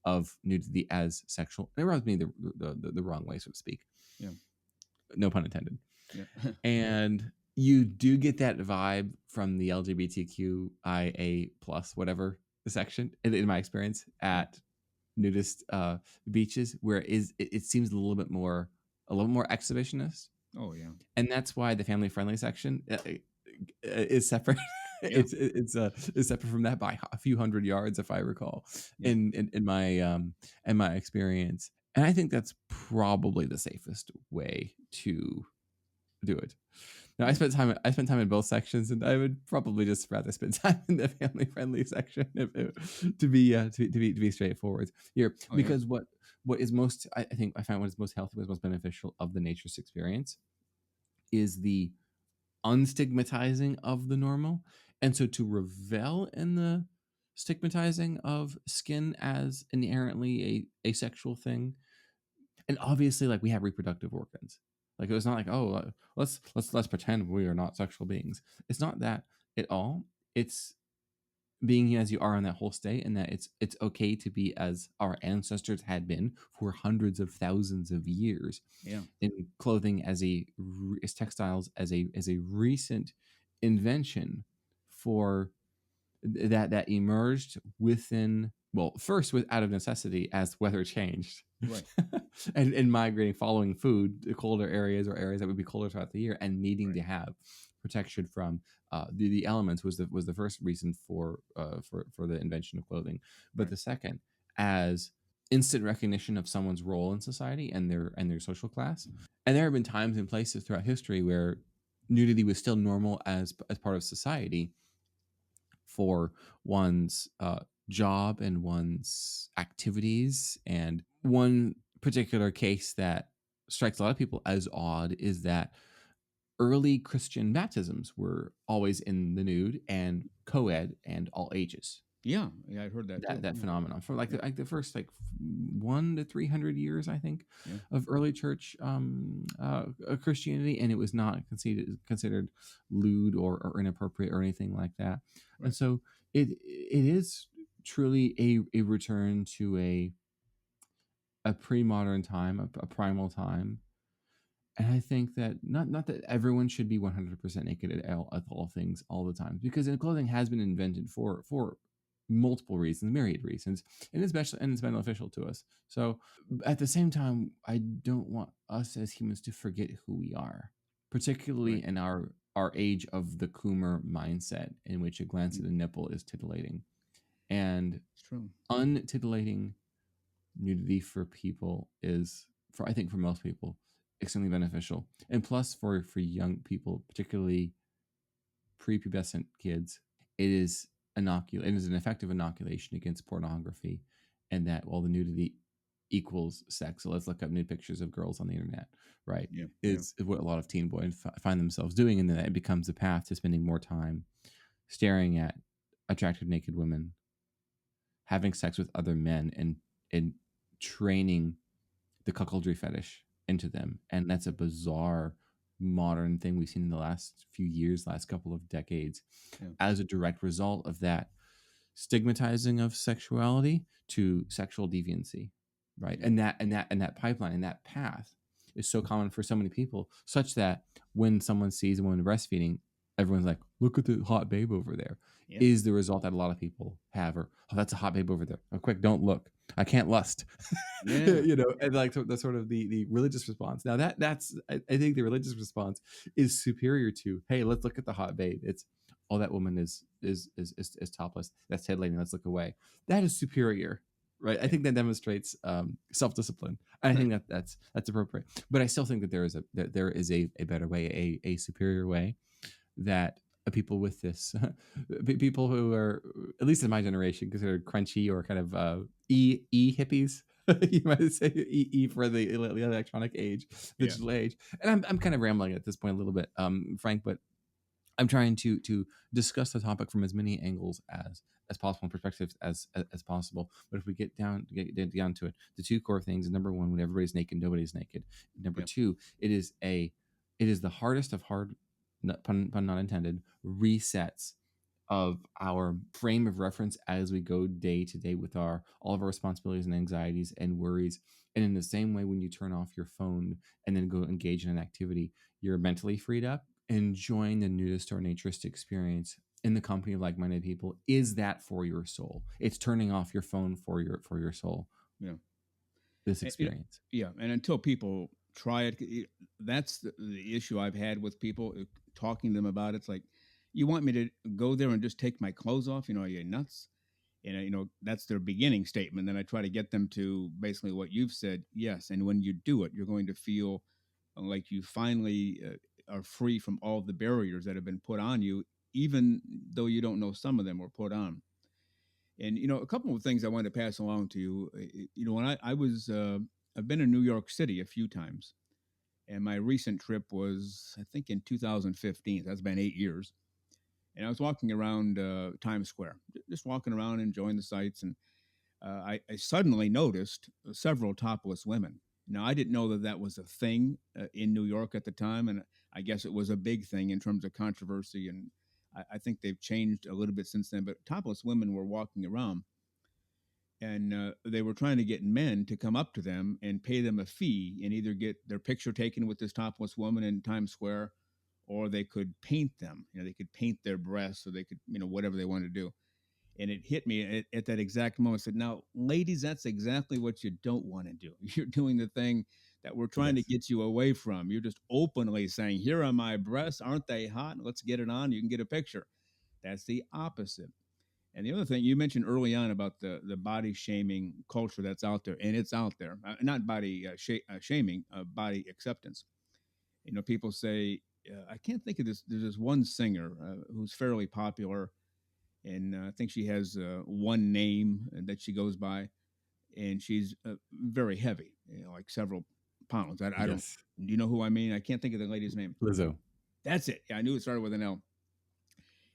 [SPEAKER 3] of nudity as sexual. It rubs me the wrong way, so to speak.
[SPEAKER 2] Yeah.
[SPEAKER 3] No pun intended.
[SPEAKER 2] Yeah.
[SPEAKER 3] And you do get that vibe from the LGBTQIA plus whatever section in my experience at nudist beaches, where it seems a little more exhibitionist.
[SPEAKER 2] Oh yeah.
[SPEAKER 3] And that's why the family friendly section is separate.
[SPEAKER 2] Yeah.
[SPEAKER 3] It's separate from that by a few hundred yards, if I recall, in my experience. And I think that's probably the safest way to do it. Now, I spent time in both sections, and I would probably just rather spend time in the family friendly section to be straightforward here. Because what is most, I think I find what is most healthy, what is most beneficial of the naturist experience is the unstigmatizing of the normal. And so to revel in the stigmatizing of skin as inherently a sexual thing, and obviously like we have reproductive organs. Like it was not like, oh, let's pretend we are not sexual beings. It's not that at all. It's being as you are in that whole state, and that it's okay to be as our ancestors had been for hundreds of thousands of years.
[SPEAKER 2] Yeah.
[SPEAKER 3] In clothing as textiles as a recent invention for that emerged within, well, first with out of necessity as weather changed,
[SPEAKER 2] right,
[SPEAKER 3] and migrating, following food to colder areas or areas that would be colder throughout the year, and needing to have protection from the elements was the first reason for the invention of clothing. But the second, as instant recognition of someone's role in society and their social class. And there have been times and places throughout history where nudity was still normal as part of society for one's job and one's activities. And one particular case that strikes a lot of people as odd is that early Christian baptisms were always in the nude and co-ed and all ages.
[SPEAKER 2] Yeah, I heard that
[SPEAKER 3] phenomenon for the first 100 to 300 years, I think, of early church Christianity, and it was not considered lewd or inappropriate or anything like that. Right. And so it is truly a return to a pre-modern time, a primal time. And I think that not that everyone should be 100% naked at all things all the time, because clothing has been invented for multiple reasons, myriad reasons, and it's beneficial to us. So at the same time, I don't want us as humans to forget who we are, particularly in our age of the Coomer mindset, in which a glance at a nipple is titillating. And untitillating nudity for people is, I think for most people, extremely beneficial. And plus for young people, particularly prepubescent kids, it is an effective inoculation against pornography, and that while the nudity equals sex, so let's look up nude pictures of girls on the internet, right? Is what a lot of teen boys find themselves doing, and then it becomes a path to spending more time staring at attractive naked women having sex with other men, and in training the cuckoldry fetish into them. And that's a bizarre modern thing we've seen in the last few years, last couple of decades, as a direct result of that stigmatizing of sexuality to sexual deviancy, right? And that pipeline and that path is so common for so many people, such that when someone sees a woman breastfeeding, everyone's like, look at the hot babe over there.
[SPEAKER 2] Yeah.
[SPEAKER 3] Is the result that a lot of people have, or, oh, that's a hot babe over there. Oh, quick, don't look. I can't lust.
[SPEAKER 2] Yeah.
[SPEAKER 3] And like the sort of the religious response. Now that's I think the religious response is superior to, hey, let's look at the hot babe. It's, oh, that woman is topless. That's headlining. Let's look away. That is superior, right? I think that demonstrates self-discipline. I think that's appropriate. But I still think that there is a better way, a superior way that people with this, people who are, at least in my generation, considered crunchy or kind of e hippies. You might say e for the electronic age, digital age. And I'm kind of rambling at this point a little bit, Frank, but I'm trying to discuss the topic from as many angles as possible and perspectives as possible. But if we get down to it, the two core things: number one, when everybody's naked, nobody's naked. Number two, it is the hardest of hard, pun not intended, resets of our frame of reference as we go day to day with all of our responsibilities and anxieties and worries. And in the same way, when you turn off your phone and then go engage in an activity, you're mentally freed up. Enjoying the nudist or naturist experience in the company of like-minded people is that for your soul. It's turning off your phone for your soul.
[SPEAKER 2] Yeah.
[SPEAKER 3] This experience.
[SPEAKER 2] And until people try it, that's the issue I've had with people, talking to them about it. It's like, you want me to go there and just take my clothes off? Are you nuts? And that's their beginning statement. Then I try to get them to basically what you've said. Yes, and when you do it, you're going to feel like you finally are free from all the barriers that have been put on you, even though you don't know some of them were put on. And a couple of things I wanted to pass along to you. When I was, I've been in New York City a few times, and my recent trip was, I think, in 2015. That's been 8 years. And I was walking around Times Square, just walking around, enjoying the sights, and I suddenly noticed several topless women. Now, I didn't know that was a thing in New York at the time, and I guess it was a big thing in terms of controversy, and I think they've changed a little bit since then. But topless women were walking around, and they were trying to get men to come up to them and pay them a fee and either get their picture taken with this topless woman in Times Square, or they could paint them. They could paint their breasts, or they could, whatever they wanted to do. And it hit me at that exact moment. I said, now, ladies, that's exactly what you don't want to do. You're doing the thing that we're trying to get you away from. You're just openly saying, here are my breasts. Aren't they hot? Let's get it on. You can get a picture. That's the opposite. And the other thing you mentioned early on about the body shaming culture that's out there, and it's out there, not body shaming, body acceptance. People say, I can't think of this. There's this one singer who's fairly popular, and I think she has one name that she goes by, and she's very heavy, like several pounds. I don't. Do you know who I mean? I can't think of the lady's name.
[SPEAKER 3] Lizzo.
[SPEAKER 2] That's it. Yeah, I knew it started with an L.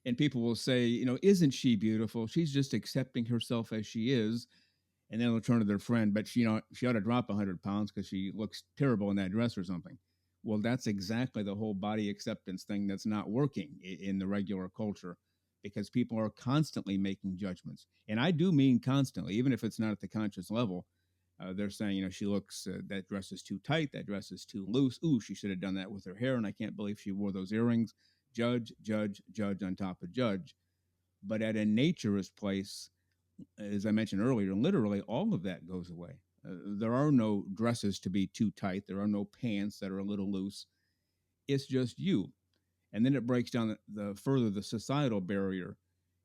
[SPEAKER 2] And people will say, isn't she beautiful? She's just accepting herself as she is. And then they'll turn to their friend, but she ought to drop 100 pounds because she looks terrible in that dress or something. Well, that's exactly the whole body acceptance thing that's not working in the regular culture, because people are constantly making judgments. And I do mean constantly, even if it's not at the conscious level. They're saying, she looks, that dress is too tight, that dress is too loose. Ooh, she should have done that with her hair, and I can't believe she wore those earrings. Judge, judge, judge on top of judge. But at a naturist place, as I mentioned earlier, literally all of that goes away. There are no dresses to be too tight. There are no pants that are a little loose. It's just you. And then it breaks down the societal barrier.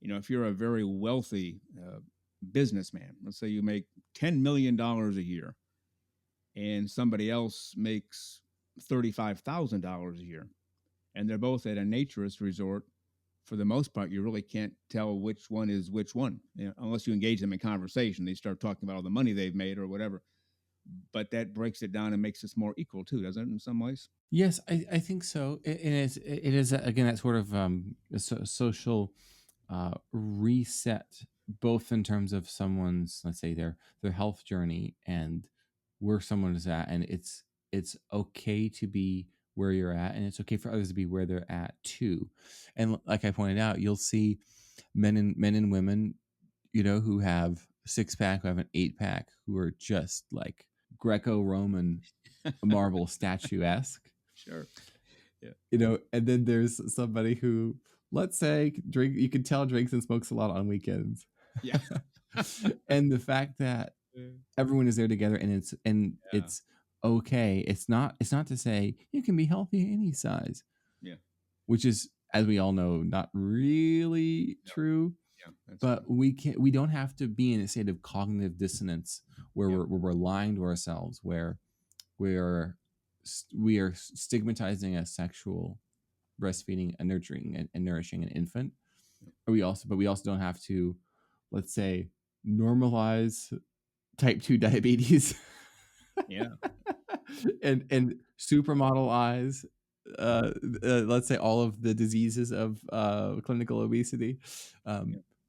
[SPEAKER 2] If you're a very wealthy businessman, let's say you make $10 million a year, and somebody else makes $35,000 a year, and they're both at a naturist resort, for the most part, you really can't tell which one is which one, unless you engage them in conversation. They start talking about all the money they've made or whatever. But that breaks it down and makes us more equal too, doesn't it, in some ways?
[SPEAKER 3] Yes, I think so. It is again that sort of social reset both in terms of someone's, let's say, their health journey and where someone is at, and it's okay to be where you're at, and it's okay for others to be where they're at too. And like I pointed out, you'll see men and women, who have a six pack, who have an eight pack, who are just like Greco-Roman marble statuesque.
[SPEAKER 2] Sure. Yeah.
[SPEAKER 3] And then there's somebody who, let's say, you can tell drinks and smokes a lot on weekends.
[SPEAKER 2] Yeah.
[SPEAKER 3] And the fact that everyone is there together, and it's okay. It's not to say you can be healthy any size.
[SPEAKER 2] Yeah.
[SPEAKER 3] Which is, as we all know, not really true.
[SPEAKER 2] Yeah.
[SPEAKER 3] But we don't have to be in a state of cognitive dissonance where we're lying to ourselves, where we are stigmatizing a sexual breastfeeding and nurturing and nourishing an infant. But we also don't have to, let's say, normalize type 2 diabetes.
[SPEAKER 2] Yeah.
[SPEAKER 3] and supermodel eyes, let's say, all of the diseases of clinical obesity.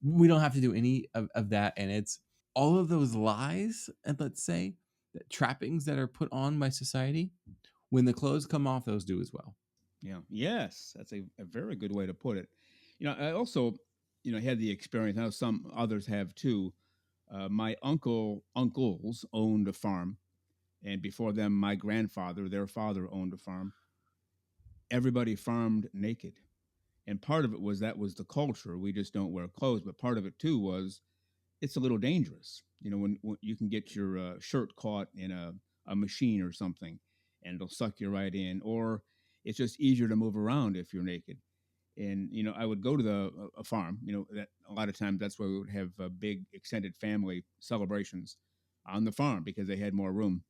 [SPEAKER 3] We don't have to do any of that, and it's all of those lies, and let's say that trappings that are put on by society. When the clothes come off, those do as well.
[SPEAKER 2] Yeah. Yes, that's a very good way to put it. I also, had the experience. I know some others have too. My uncles owned a farm, and before them, my grandfather, their father, owned a farm. Everybody farmed naked, and part of it was that was the culture. We just don't wear clothes, but part of it too was it's a little dangerous. When you can get your shirt caught in a machine or something, and it'll suck you right in, or it's just easier to move around if you're naked. And I would go to a farm. That a lot of times that's where we would have big extended family celebrations on the farm because they had more room.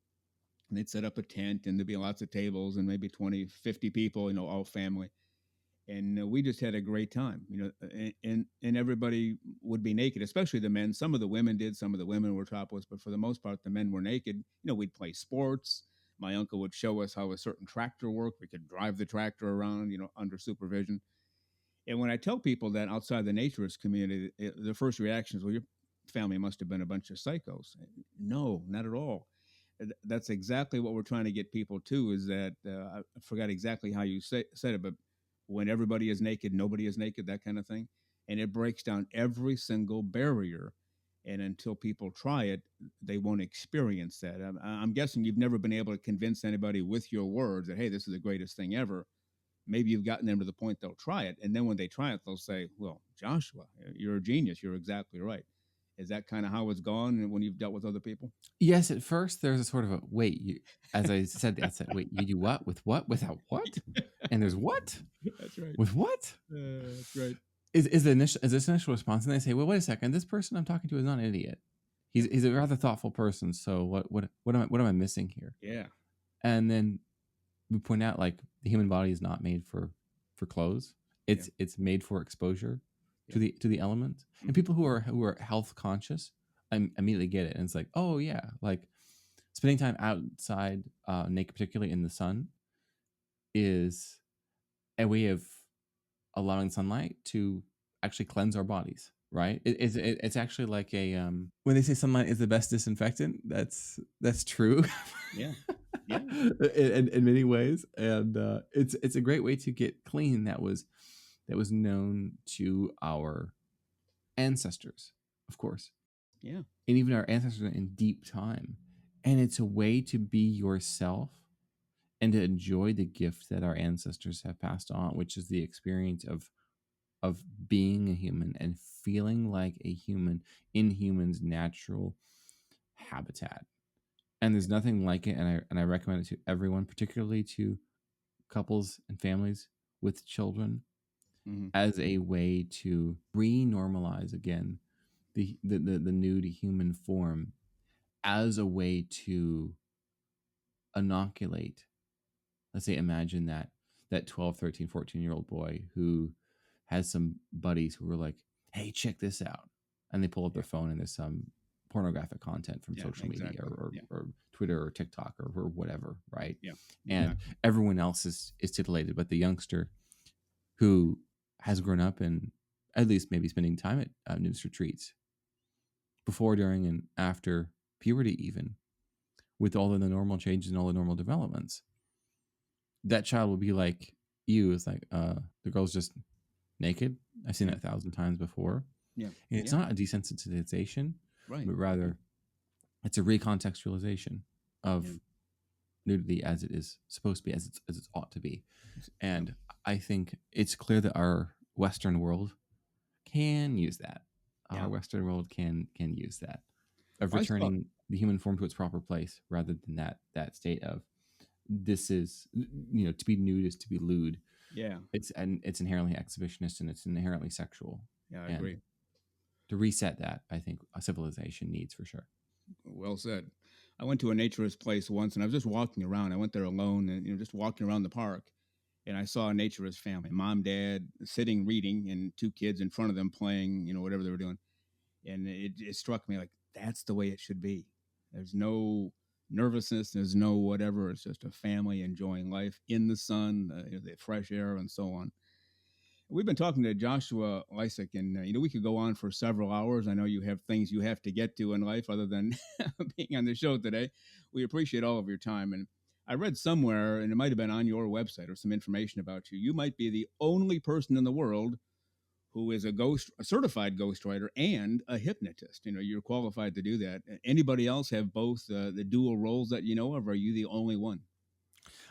[SPEAKER 2] And they'd set up a tent, and there'd be lots of tables and maybe 20, 50 people, all family. And we just had a great time, and everybody would be naked, especially the men. Some of the women did, some of the women were topless, but for the most part, the men were naked. We'd play sports. My uncle would show us how a certain tractor worked. We could drive the tractor around, under supervision. And when I tell people that outside the naturist community, the first reaction is, well, your family must have been a bunch of psychos. No, not at all. That's exactly what we're trying to get people to, is that I forgot exactly how you said it, but when everybody is naked, nobody is naked, that kind of thing. And it breaks down every single barrier. And until people try it, they won't experience that. I'm guessing you've never been able to convince anybody with your words that, hey, this is the greatest thing ever. Maybe you've gotten them to the point they'll try it. And then when they try it, they'll say, well, Joshua, you're a genius. You're exactly right. Is that kind of how it's gone when you've dealt with other people?
[SPEAKER 3] Yes, at first there's a sort of a wait. As I said, wait, you do what? With what? Without what? And there's what?
[SPEAKER 2] That's right.
[SPEAKER 3] With what?
[SPEAKER 2] That's right.
[SPEAKER 3] Is this initial response, and they say, well, wait a second, this person I'm talking to is not an idiot. He's a rather thoughtful person. So what am I missing here?
[SPEAKER 2] Yeah.
[SPEAKER 3] And then we point out, like, the human body is not made for clothes. It's made for exposure to the elements. Mm-hmm. And people who are health conscious, I immediately get it. And it's like, oh yeah, like spending time outside, naked, particularly in the sun, is a way of allowing sunlight to actually cleanse our bodies. Right? It's actually like a when they say sunlight is the best disinfectant, that's true.
[SPEAKER 2] Yeah. Yeah.
[SPEAKER 3] in many ways, and it's a great way to get clean. That was known to our ancestors, of course.
[SPEAKER 2] Yeah.
[SPEAKER 3] And even our ancestors in deep time. And it's a way to be yourself and to enjoy the gift that our ancestors have passed on, which is the experience of being a human and feeling like a human in humans' natural habitat. And there's nothing like it, and I recommend it to everyone, particularly to couples and families with children, as a way to re-normalize again the nude human form, as a way to inoculate. Let's say, imagine that 12, 13, 14-year-old boy who has some buddies who are like, hey, check this out. And they pull up their phone and there's some pornographic content from social media or Twitter or TikTok or whatever, right?
[SPEAKER 2] Yeah.
[SPEAKER 3] And everyone else is titillated, but the youngster who has grown up and at least maybe spending time at nudist retreats before, during, and after puberty, even with all of the normal changes and all the normal developments, that child will be like you. It's like, the girl's just naked. I've seen
[SPEAKER 2] Yeah.
[SPEAKER 3] that 1,000 times before.
[SPEAKER 2] Yeah.
[SPEAKER 3] And it's
[SPEAKER 2] Yeah.
[SPEAKER 3] not a desensitization,
[SPEAKER 2] Right.
[SPEAKER 3] but rather it's a recontextualization of
[SPEAKER 2] Yeah.
[SPEAKER 3] nudity as it is supposed to be, as it ought to be. And I think it's clear that our Western world can use that.
[SPEAKER 2] Yeah.
[SPEAKER 3] Our Western world can use that, of
[SPEAKER 2] Well, I saw-
[SPEAKER 3] returning the human form to its proper place, rather than that state of, this is, to be nude is to be lewd.
[SPEAKER 2] Yeah.
[SPEAKER 3] It's inherently exhibitionist, and it's inherently sexual.
[SPEAKER 2] Yeah, I
[SPEAKER 3] And
[SPEAKER 2] agree.
[SPEAKER 3] to reset that, I think a civilization needs, for sure.
[SPEAKER 2] Well said. I went to a naturist place once, and I was just walking around. I went there alone, and just walking around the park, and I saw a naturist family, mom, dad, sitting reading, and 2 kids in front of them playing, whatever they were doing. And it struck me like that's the way it should be. There's no nervousness, there's no whatever. It's just a family enjoying life in the sun, the fresh air, and so on. We've been talking to Joshua Lisec, and we could go on for several hours. I know you have things you have to get to in life other than being on the show today. We appreciate all of your time. And I read somewhere, and it might have been on your website or some information about you, you might be the only person in the world who is a certified ghostwriter and a hypnotist. You're qualified to do that. Anybody else have both the dual roles that you know of, or are you the only one?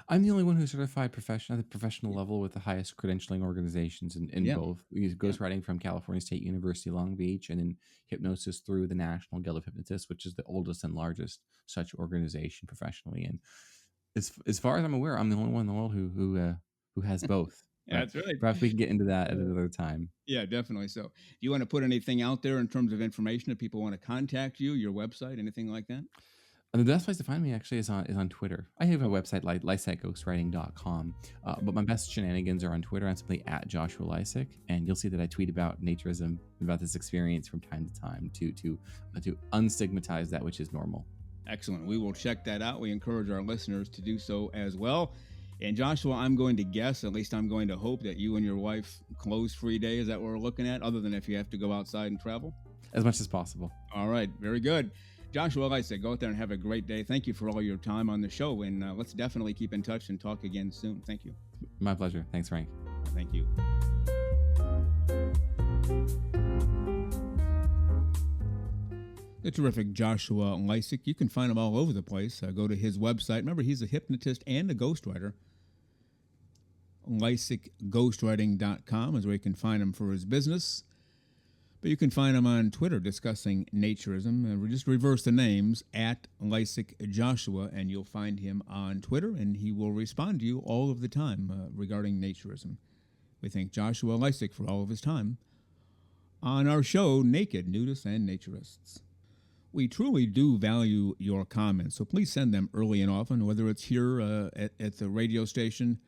[SPEAKER 3] I'm the only one who's certified at the professional level with the highest credentialing organizations in
[SPEAKER 2] Yeah.
[SPEAKER 3] both. We use ghostwriting from California State University, Long Beach, and then hypnosis through the National Guild of Hypnotists, which is the oldest and largest such organization professionally. And as far as I'm aware, I'm the only one in the world who has both.
[SPEAKER 2] Yeah, that's right.
[SPEAKER 3] Perhaps we can get into that at another time.
[SPEAKER 2] Yeah, definitely. So, do you want to put anything out there in terms of information if people want to contact you, your website, anything like that?
[SPEAKER 3] The best place to find me actually is on Twitter. I have a website like lisecghostwriting.com, but my best shenanigans are on Twitter. I'm simply at Joshua Lisec, and you'll see that I tweet about naturism, about this experience from time to time to unstigmatize that which is normal.
[SPEAKER 2] Excellent. We will check that out. We encourage our listeners to do so as well. And Joshua, I'm going to guess, at least I'm going to hope, that you and your wife close free day. Is that what we're looking at, other than if you have to go outside and travel?
[SPEAKER 3] As much as possible.
[SPEAKER 2] All right. Very good. Joshua Lisec, go out there and have a great day. Thank you for all your time on the show, and let's definitely keep in touch and talk again soon. Thank you.
[SPEAKER 3] My pleasure. Thanks, Frank.
[SPEAKER 2] Thank you. The terrific Joshua Lisec. You can find him all over the place. Go to his website. Remember, he's a hypnotist and a ghostwriter. LisecGhostwriting.com is where you can find him for his business. But you can find him on Twitter discussing naturism. Just reverse the names, at Lisec Joshua, and you'll find him on Twitter, and he will respond to you all of the time regarding naturism. We thank Joshua Lisec for all of his time on our show, Naked, Nudists, and Naturists. We truly do value your comments, so please send them early and often, whether it's here at the radio station,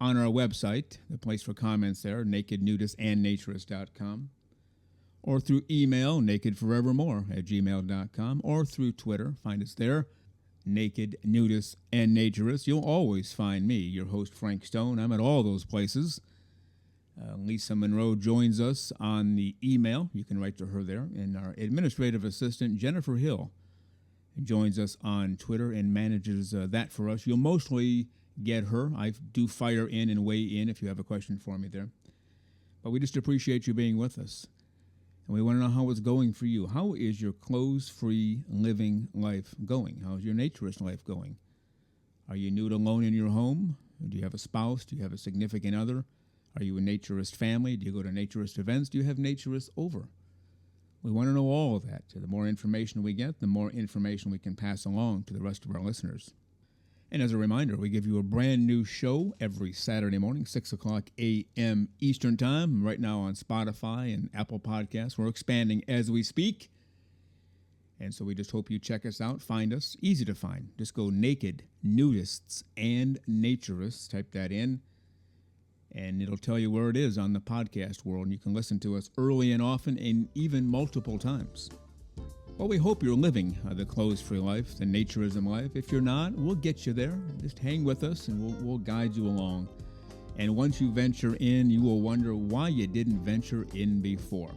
[SPEAKER 2] on our website, the place for comments there, nakednudistandnaturist.com, or through email, nakedforevermore@gmail.com, or through Twitter. Find us there, Naked, Nudists, and Naturists. You'll always find me, your host, Frank Stone. I'm at all those places. Lisa Monroe joins us on the email. You can write to her there. And our administrative assistant, Jennifer Hill, joins us on Twitter and manages that for us. You'll mostly get her. I do fire in and weigh in if you have a question for me there. But we just appreciate you being with us. And we want to know how it's going for you. How is your clothes-free living life going? How is your naturist life going? Are you nude alone in your home? Do you have a spouse? Do you have a significant other? Are you a naturist family? Do you go to naturist events? Do you have naturists over? We want to know all of that. The more information we get, the more information we can pass along to the rest of our listeners. And as a reminder, we give you a brand new show every Saturday morning, 6 o'clock a.m. Eastern Time, right now on Spotify and Apple Podcasts. We're expanding as we speak. And so we just hope you check us out, find us. Easy to find. Just go Naked, Nudists, and Naturists. Type that in, and it'll tell you where it is on the podcast world. And you can listen to us early and often, and even multiple times. Well, we hope you're living the clothes-free life, the naturism life. If you're not, we'll get you there. Just hang with us, and we'll guide you along. And once you venture in, you will wonder why you didn't venture in before.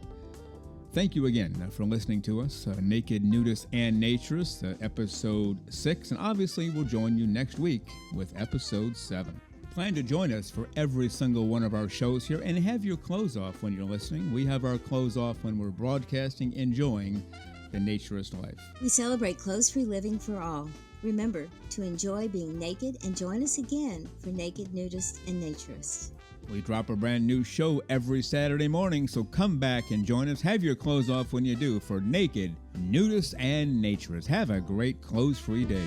[SPEAKER 2] Thank you again for listening to us, Naked Nudists and Naturists, episode 6, and obviously we'll join you next week with episode 7. Plan to join us for every single one of our shows here and have your clothes off when you're listening. We have our clothes off when we're broadcasting, enjoying the naturist life.
[SPEAKER 1] We celebrate clothes-free living for all. Remember to enjoy being naked and join us again for Naked Nudists and Naturists.
[SPEAKER 2] We drop a brand new show every Saturday morning, so come back and join us. Have your clothes off when you do for Naked Nudists and Naturists. Have a great clothes-free day.